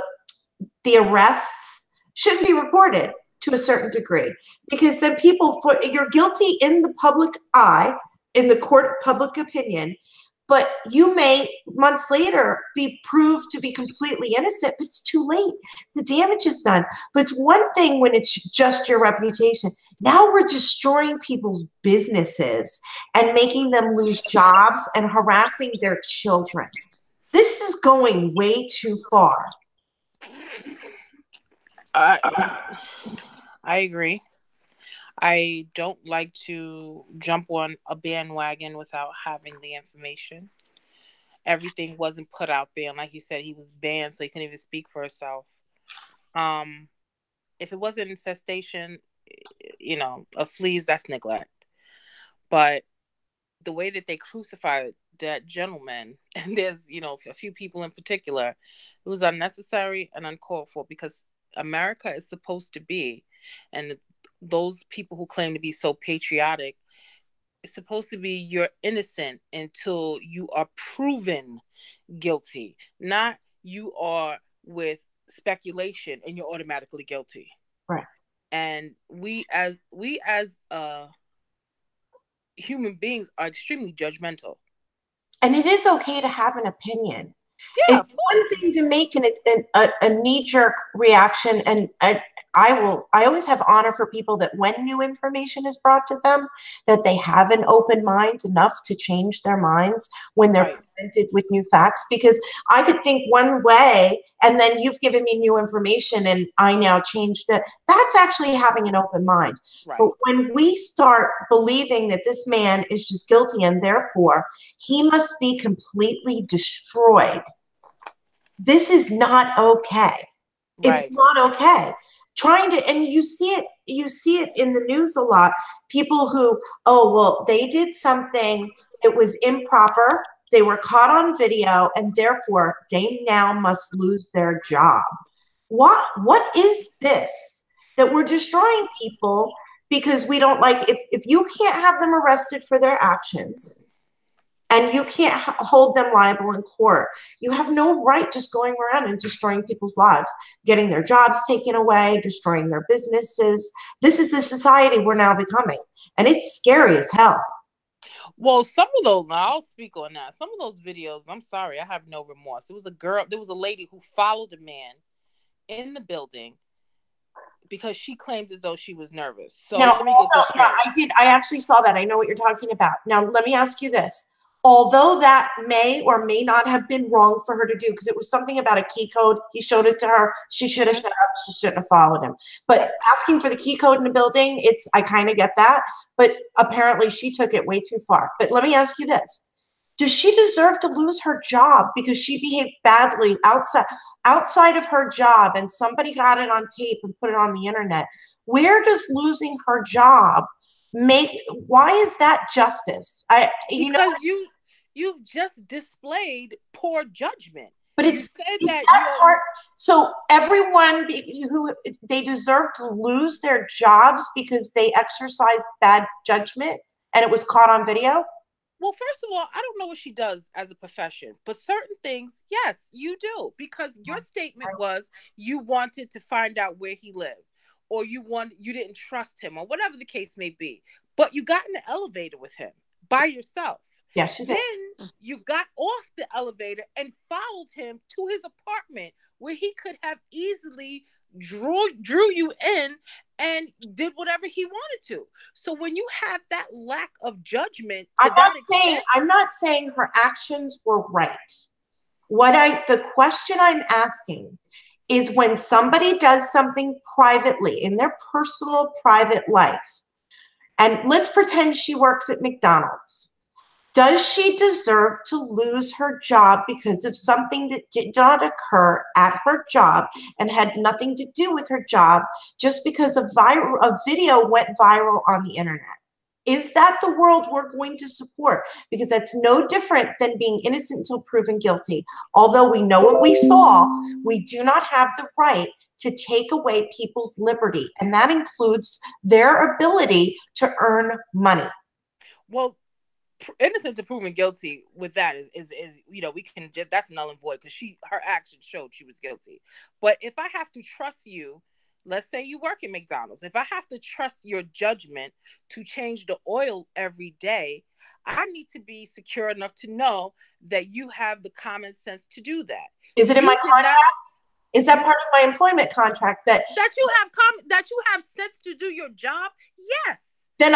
arrests shouldn't be reported to a certain degree, because then you're guilty in the public eye, in the court of public opinion, but you may months later be proved to be completely innocent, but it's too late. The damage is done. But it's one thing when it's just your reputation. Now we're destroying people's businesses and making them lose jobs and harassing their children. This is going way too far. I agree. I don't like to jump on a bandwagon without having the information. Everything wasn't put out there. And like you said, he was banned, so he couldn't even speak for himself. If it wasn't infestation, of fleas, that's neglect. But the way that they crucified that gentleman, and there's, a few people in particular, it was unnecessary and uncalled for, because America is supposed to be, and those people who claim to be so patriotic, it's supposed to be you're innocent until you are proven guilty, not you are with speculation and you're automatically guilty. Right. And we as human beings are extremely judgmental. And it is okay to have an opinion. Yeah, it's one thing to make a knee-jerk reaction, and I always have honor for people that when new information is brought to them, that they have an open mind enough to change their minds when they're presented with new facts, because I could think one way and then you've given me new information and I now change that. That's actually having an open mind. Right. But when we start believing that this man is just guilty and therefore he must be completely destroyed, this is not okay. It's not okay. Trying to, and you see it in the news a lot. People who, oh, well, they did something, it was improper, they were caught on video, and therefore they now must lose their job. What is this? That we're destroying people because we don't like, if you can't have them arrested for their actions, and you can't hold them liable in court, you have no right just going around and destroying people's lives, getting their jobs taken away, destroying their businesses. This is the society we're now becoming. And it's scary as hell. Well, some of those, I'll speak on that. Some of those videos, I'm sorry, I have no remorse. There was a lady who followed a man in the building because she claimed as though she was nervous. So now, let me get this straight. I actually saw that. I know what you're talking about. Now, let me ask you this. Although that may or may not have been wrong for her to do, because it was something about a key code. He showed it to her. She should have shut up. She shouldn't have followed him. But asking for the key code in a building, I kind of get that. But apparently she took it way too far. But let me ask you this. Does she deserve to lose her job because she behaved badly outside of her job and somebody got it on tape and put it on the internet? Where does losing her job why is that justice? Because you've just displayed poor judgment. But you said that part. So everyone who they deserve to lose their jobs because they exercised bad judgment and it was caught on video. Well, first of all, I don't know what she does as a profession, but certain things, yes, you do, because your statement was you wanted to find out where he lived. Or you didn't trust him, or whatever the case may be. But you got in the elevator with him by yourself. Yes, you did. Then you got off the elevator and followed him to his apartment, where he could have easily drew you in and did whatever he wanted to. So when you have that lack of judgment, I'm not saying her actions were right. The question I'm asking is when somebody does something privately in their personal private life, and let's pretend she works at McDonald's, does she deserve to lose her job because of something that did not occur at her job and had nothing to do with her job just because a video went viral on the internet? Is that the world we're going to support? Because that's no different than being innocent until proven guilty. Although we know what we saw, we do not have the right to take away people's liberty. And that includes their ability to earn money. Well, innocent to proven guilty with that is we can just, that's null and void because her actions showed she was guilty. But if I have to trust you, let's say you work at McDonald's. If I have to trust your judgment to change the oil every day, I need to be secure enough to know that you have the common sense to do that. Is it in my contract? Is that part of my employment contract that you have sense to do your job? Yes. Then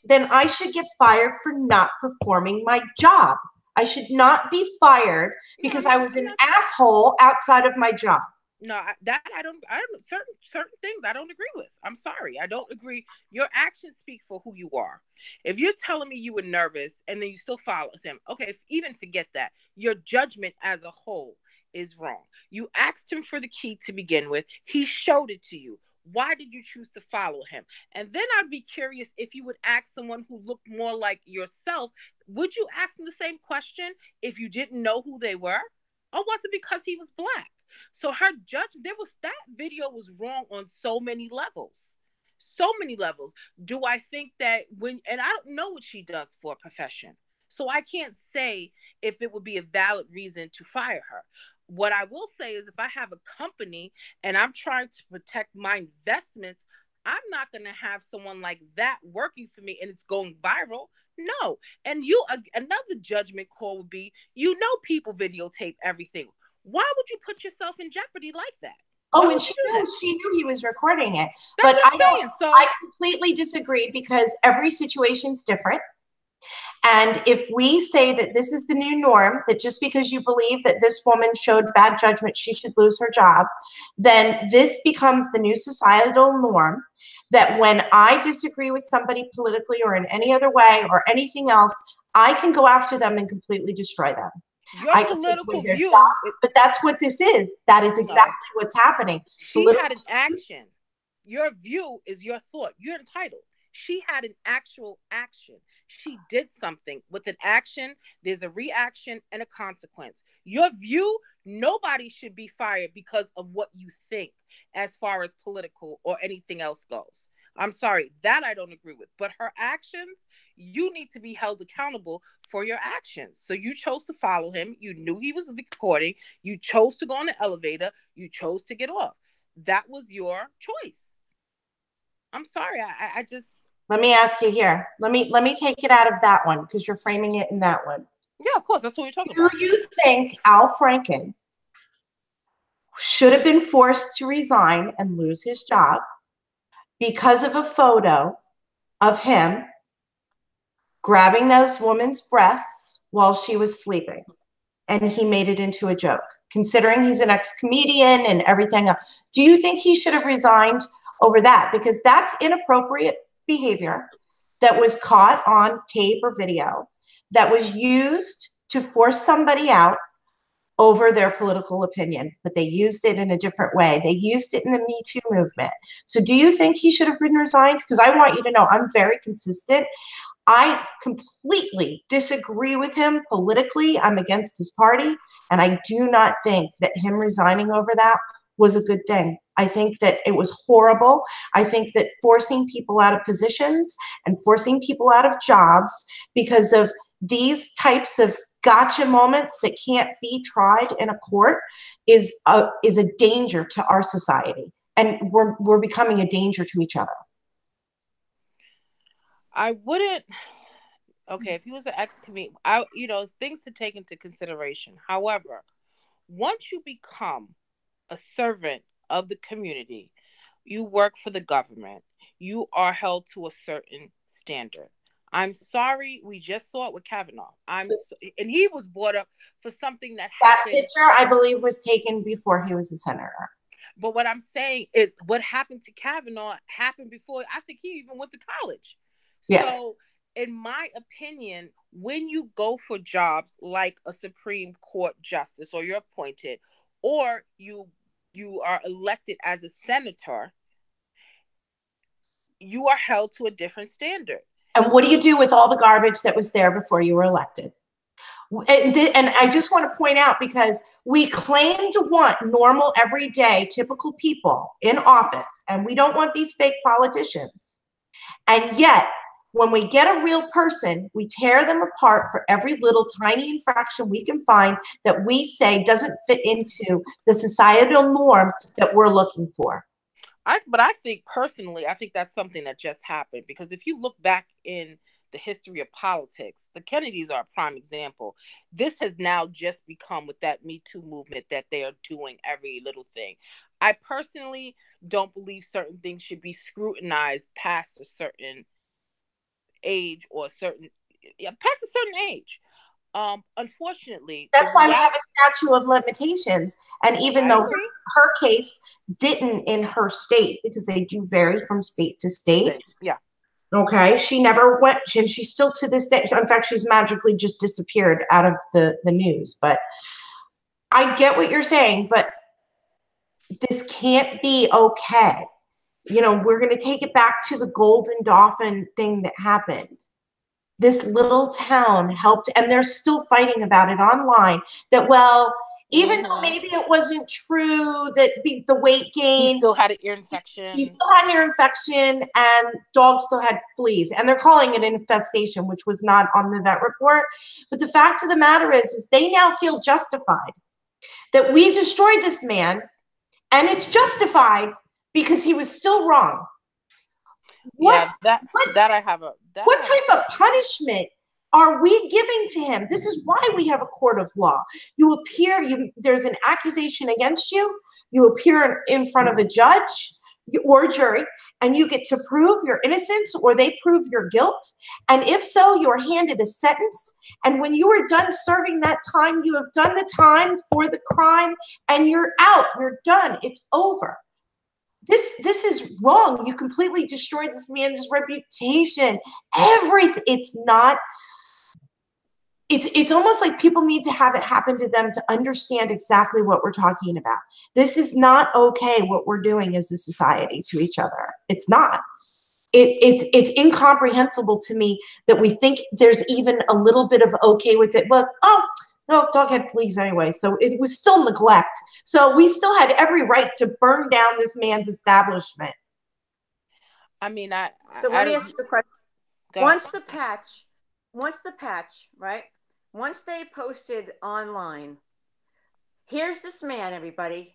then I should get fired for not performing my job. I should not be fired because I was an asshole outside of my job. No, I don't certain things I don't agree with. I'm sorry. I don't agree. Your actions speak for who you are. If you're telling me you were nervous and then you still follow him, okay, even forget that. Your judgment as a whole is wrong. You asked him for the key to begin with. He showed it to you. Why did you choose to follow him? And then I'd be curious if you would ask someone who looked more like yourself, would you ask them the same question if you didn't know who they were? Or was it because he was Black? So her judgment, that video was wrong on so many levels. So many levels. Do I think that and I don't know what she does for a profession. So I can't say if it would be a valid reason to fire her. What I will say is if I have a company and I'm trying to protect my investments, I'm not going to have someone like that working for me and it's going viral. No. And another judgment call would be, people videotape everything. Why would you put yourself in jeopardy like that? Oh, and she knew he was recording it. But I completely disagree because every situation's different. And if we say that this is the new norm, that just because you believe that this woman showed bad judgment, she should lose her job, then this becomes the new societal norm, that when I disagree with somebody politically or in any other way or anything else, I can go after them and completely destroy them. Your political view, but that's what this is. That is exactly what's happening. She had an action. Your view is your thought. You're entitled. She had an actual action. She did something. With an action, there's a reaction and a consequence. Your view, nobody should be fired because of what you think as far as political or anything else goes. I'm sorry, that I don't agree with. But her actions, you need to be held accountable for your actions. So you chose to follow him. You knew he was recording. You chose to go on the elevator. You chose to get off. That was your choice. I'm sorry. I just... Let me ask you here. Let me take it out of that one because you're framing it in that one. Yeah, of course. That's what we're talking about. Do you think Al Franken should have been forced to resign and lose his job because of a photo of him grabbing those women's breasts while she was sleeping? And he made it into a joke, considering he's an ex-comedian and everything else. Do you think he should have resigned over that? Because that's inappropriate behavior that was caught on tape or video that was used to force somebody out over their political opinion, but they used it in a different way. They used it in the Me Too movement. So do you think he should have been resigned? Because I want you to know I'm very consistent. I completely disagree with him politically. I'm against his party. And I do not think that him resigning over that was a good thing. I think that it was horrible. I think that forcing people out of positions and forcing people out of jobs because of these types of gotcha moments that can't be tried in a court is a danger to our society. And we're becoming a danger to each other. I wouldn't. Okay, if he was an ex-comedian, things to take into consideration. However, once you become a servant of the community, you work for the government, you are held to a certain standard. I'm sorry, we just saw it with Kavanaugh. And he was brought up for something that happened. That picture, I believe, was taken before he was a senator. But what I'm saying is what happened to Kavanaugh happened before, I think he even went to college. Yes. So, in my opinion, when you go for jobs like a Supreme Court justice, or you're appointed, or you are elected as a senator, you are held to a different standard. And what do you do with all the garbage that was there before you were elected? And I just want to point out, because we claim to want normal, everyday, typical people in office, and we don't want these fake politicians. And yet, when we get a real person, we tear them apart for every little tiny infraction we can find that we say doesn't fit into the societal norm that we're looking for. But I think personally, I think that's something that just happened, because if you look back in the history of politics, the Kennedys are a prime example. This has now just become, with that Me Too movement, that they are doing every little thing. I personally don't believe certain things should be scrutinized past a certain age, or past a certain age. Unfortunately, that's why we have a statute of limitations. And even though her case didn't in her state, because they do vary from state to state. Yeah. Okay. She never went, and she's still to this day. In fact, she's magically just disappeared out of the news. But I get what you're saying, but this can't be okay. We're going to take it back to the Golden Dauphin thing that happened. This little town helped, and they're still fighting about it online, that, well, even though maybe it wasn't true that the weight gain. He still had an ear infection. He still had an ear infection, and dogs still had fleas. And they're calling it an infestation, which was not on the vet report. But the fact of the matter is they now feel justified that we destroyed this man, and it's justified because he was still wrong. What type of punishment are we giving to him? This is why we have a court of law. There's an accusation against you. You appear in front of a judge. or jury, and you get to prove your innocence or they prove your guilt. And if so, you're handed a sentence. And when you are done serving that time, you have done the time for the crime and you're out, you're done, it's over. This is wrong. You completely destroyed this man's reputation, everything. It's almost like people need to have it happen to them to understand exactly what we're talking about. This is not okay what we're doing as a society to each other. It's not. It's incomprehensible to me that we think there's even a little bit of okay with it. But oh, no, dog had fleas anyway, so it was still neglect. So we still had every right to burn down this man's establishment. I mean, So let me ask you a question. Once the patch, right? Once they posted online, here's this man, everybody.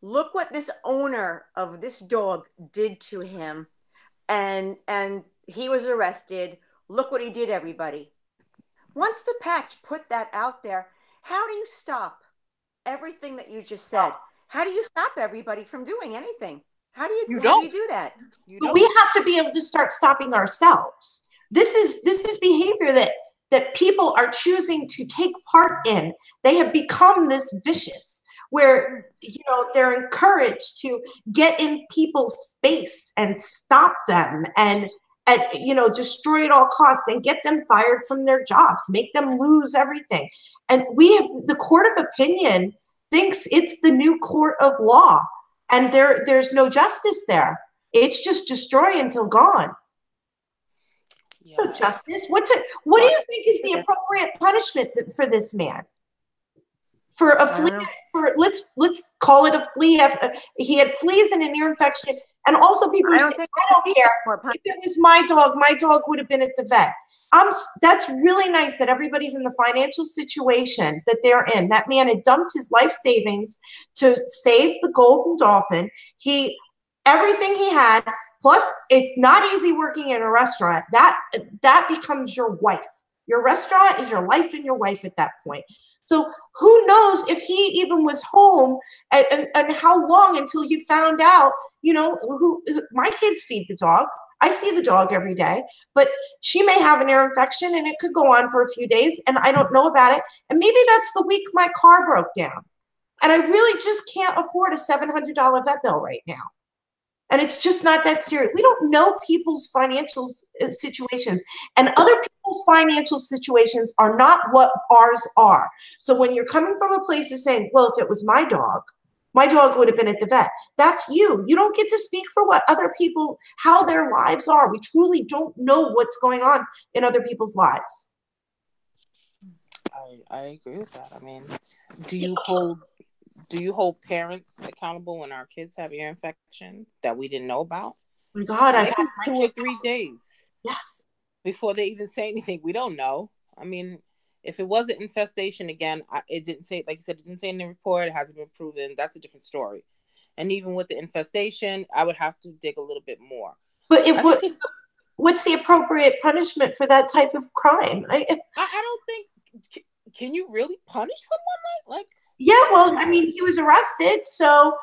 Look what this owner of this dog did to him. And he was arrested. Look what he did, everybody. Once the patch put that out there, how do you stop everything that you just said? How do you stop everybody from doing anything? How do you do that? But we have to be able to start stopping ourselves. This is behavior that people are choosing to take part in. They have become this vicious where, you know, they're encouraged to get in people's space and stop them and you know, destroy at all costs and get them fired from their jobs, make them lose everything. And the court of opinion thinks it's the new court of law, and there's no justice there. It's just destroy until gone. Yeah. No justice. What do you think is the appropriate punishment for this man? For a flea, let's call it a flea. He had fleas and an ear infection. And also people say, I don't care. If it was my dog would have been at the vet. That's really nice that everybody's in the financial situation that they're in. That man had dumped his life savings to save the golden dolphin. Everything he had, plus it's not easy working in a restaurant. That becomes your wife. Your restaurant is your life and your wife at that point. So who knows if he even was home and how long until he found out, you know, who my kids feed the dog. I see the dog every day, but she may have an ear infection and it could go on for a few days and I don't know about it. And maybe that's the week my car broke down. And I really just can't afford a $700 vet bill right now. And it's just not that serious. We don't know people's financial situations, and other people's financial situations are not what ours are. So when you're coming from a place of saying, well, if it was my dog would have been at the vet. That's you. You don't get to speak for what other people, how their lives are. We truly don't know what's going on in other people's lives. I agree with that. I mean, do you hold parents accountable when our kids have ear infection that we didn't know about? Oh my God, I've had 2 or 3 days. Yes. Before they even say anything, we don't know. I mean, if it was an infestation, again, it didn't say, like you said, it didn't say in the report, it hasn't been proven. That's a different story. And even with the infestation, I would have to dig a little bit more. But what's the appropriate punishment for that type of crime? I don't think, can you really punish someone like? Yeah, well, I mean, he was arrested. So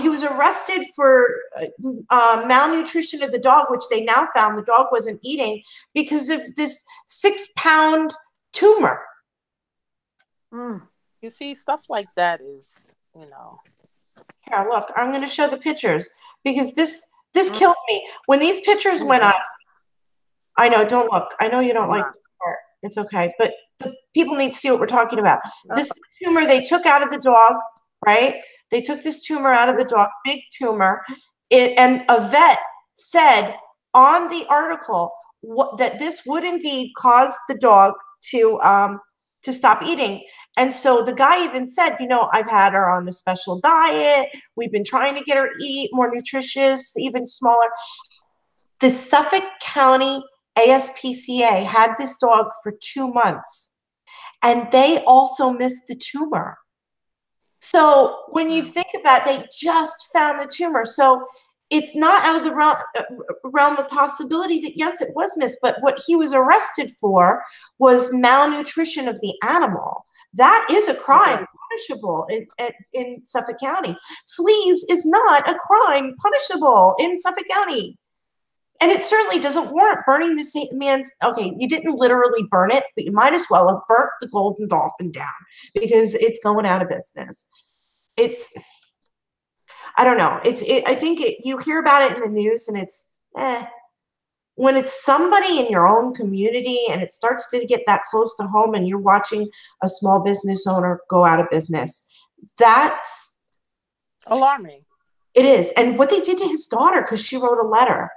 he was arrested for malnutrition of the dog, which they now found the dog wasn't eating because of this 6-pound tumor. You see, stuff like that is, you know. Here, look, I'm going to show the pictures because this killed me. When these pictures went up, I know, don't look. I know you don't like this part. It's okay. But the people need to see what we're talking about. This tumor they took out of the dog, right? They took this tumor out of the dog, big tumor. And a vet said on the article that this would indeed cause the dog to stop eating. And so the guy even said, you know, I've had her on a special diet. We've been trying to get her to eat more nutritious, even smaller. The Suffolk County ASPCA had this dog for 2 months, and they also missed the tumor. So when you think about it, they just found the tumor. So it's not out of the realm of possibility that, yes, it was missed, but what he was arrested for was malnutrition of the animal. That is a crime. punishable in Suffolk County. Fleas is not a crime punishable in Suffolk County. And it certainly doesn't warrant burning the same man's, okay, you didn't literally burn it, but you might as well have burnt the Golden Dolphin down because it's going out of business. I don't know. I think you hear about it in the news and it's, when it's somebody in your own community and it starts to get that close to home and you're watching a small business owner go out of business, that's alarming. It is. And what they did to his daughter, because she wrote a letter.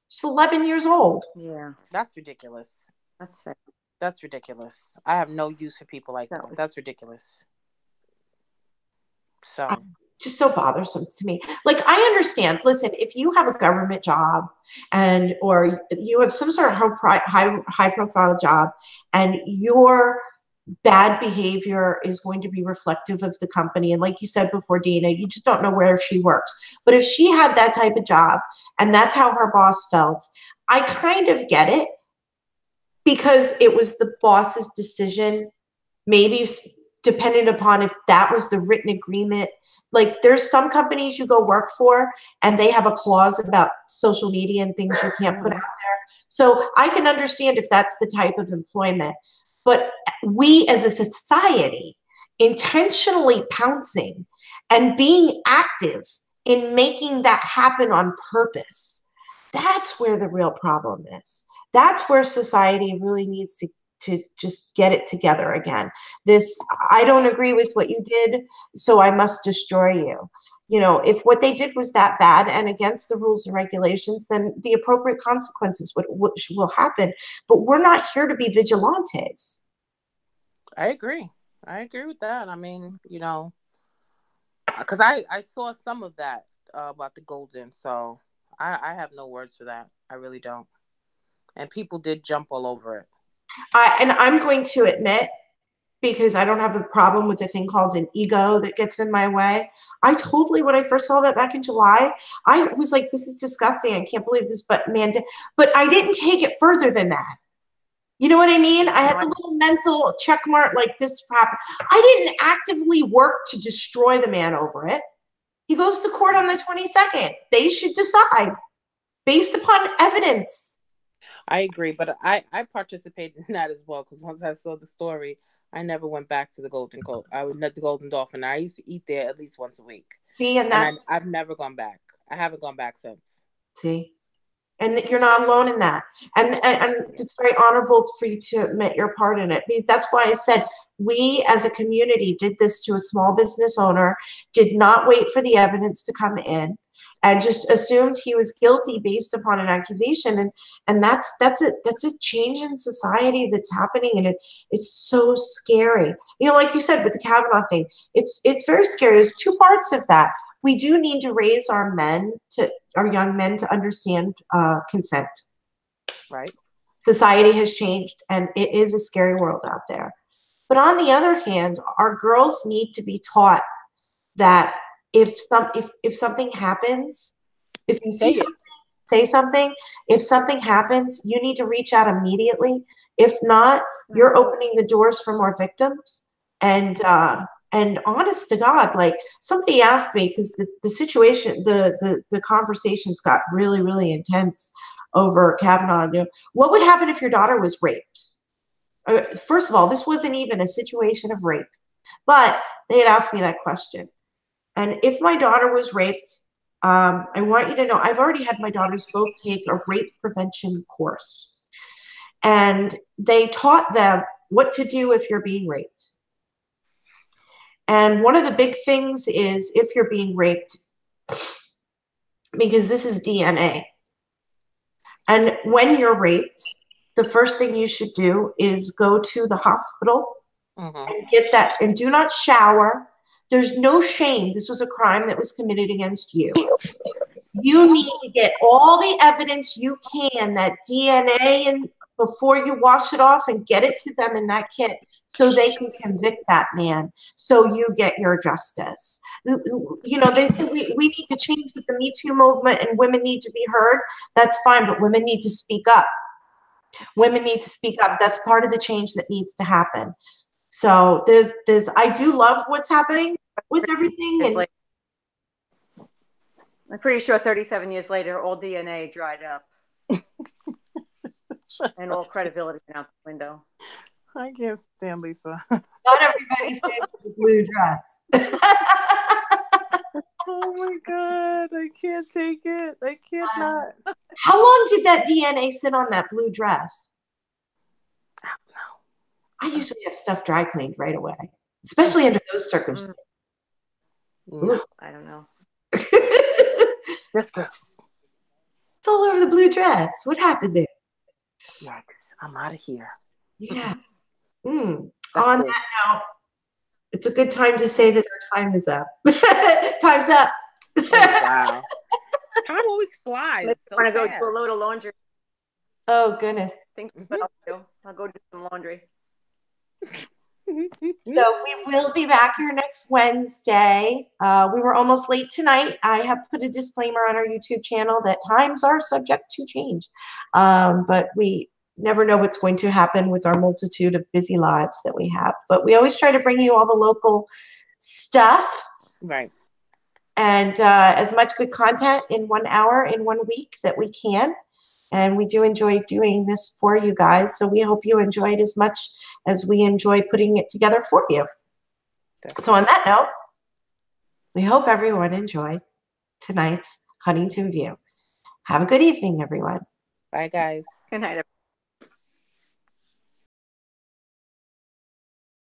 She's 11 years old. Yeah. That's ridiculous. That's sad. That's ridiculous. I have no use for people like that. That's ridiculous. So. Just so bothersome to me. Like, I understand. Listen, if you have a government job or you have some sort of high profile job and your bad behavior is going to be reflective of the company. And like you said before, Dina, you just don't know where she works. But if she had that type of job and that's how her boss felt, I kind of get it because it was the boss's decision, maybe dependent upon if that was the written agreement. Like, there's some companies you go work for and they have a clause about social media and things you can't put out there. So I can understand if that's the type of employment. But we as a society intentionally pouncing and being active in making that happen on purpose, that's where the real problem is. That's where society really needs to just get it together again. I don't agree with what you did, so I must destroy you. You know, if what they did was that bad and against the rules and regulations, then the appropriate consequences will happen. But we're not here to be vigilantes. I agree with that. I mean, you know, because I saw some of that about the Golden, so I have no words for that. I really don't. And people did jump all over it. And I'm going to admit, because I don't have a problem with a thing called an ego that gets in my way. I totally, when I first saw that back in July, I was like, this is disgusting. I can't believe this, but I didn't take it further than that. You know what I mean? I had a little mental check mark like this happened. I didn't actively work to destroy the man over it. He goes to court on the 22nd. They should decide based upon evidence. I agree, but I participated in that as well, because once I saw the story, I never went back to the Golden Dolphin. I used to eat there at least once a week. See, and I've never gone back. I haven't gone back since. See, and you're not alone in that. And it's very honorable for you to admit your part in it. Because that's why I said we as a community did this to a small business owner, did not wait for the evidence to come in, and just assumed he was guilty based upon an accusation. And that's a change in society that's happening, and it's so scary. You know, like you said with the Kavanaugh thing, it's very scary. There's two parts of that. We do need to raise our young men to understand consent. Right. Society has changed, and it is a scary world out there. But on the other hand, our girls need to be taught that if something happens, if you see something, say something. If something happens, you need to reach out immediately. If not, you're opening the doors for more victims. And honest to God, like somebody asked me, because the situation, the conversations got really, really intense over Kavanaugh. You know, what would happen if your daughter was raped? First of all, this wasn't even a situation of rape, but they had asked me that question. And if my daughter was raped, I want you to know, I've already had my daughters both take a rape prevention course. And they taught them what to do if you're being raped. And one of the big things is if you're being raped, because this is DNA. And when you're raped, the first thing you should do is go to the hospital and get that, and do not shower. There's no shame. This was a crime that was committed against you. You need to get all the evidence you can, that DNA, and before you wash it off, and get it to them in that kit so they can convict that man, so you get your justice. You know, they say we need to change with the Me Too movement and women need to be heard. That's fine, but women need to speak up. Women need to speak up. That's part of the change that needs to happen. So I do love what's happening with everything. And I'm pretty sure 37 years later, all DNA dried up. And all credibility went out the window. I can't stand Lisa. Not everybody stands with a blue dress. Oh my God, I can't take it. I can't not. How long did that DNA sit on that blue dress? I don't know. I usually have stuff dry cleaned right away, especially under those circumstances. No, I don't know. this gross. It's all over the blue dress. What happened there? Yikes! I'm out of here. Yeah. That's On good. that note, it's a good time to say that our time is up. Time's up. Oh, wow. Time always flies. I So want to go fast. do a load of laundry. Oh, goodness. Think what I'll do. I'll go do some laundry. So we will be back here next Wednesday. We were almost late tonight. I have put a disclaimer on our YouTube channel that times are subject to change. But we never know what's going to happen with our multitude of busy lives that we have. But we always try to bring you all the local stuff. Right. And as much good content in 1 hour, in 1 week that we can. And we do enjoy doing this for you guys. So we hope you enjoyed as much as we enjoy putting it together for you. Definitely. So on that note, we hope everyone enjoyed tonight's Huntington View. Have a good evening, everyone. Bye, guys. Good night, everyone.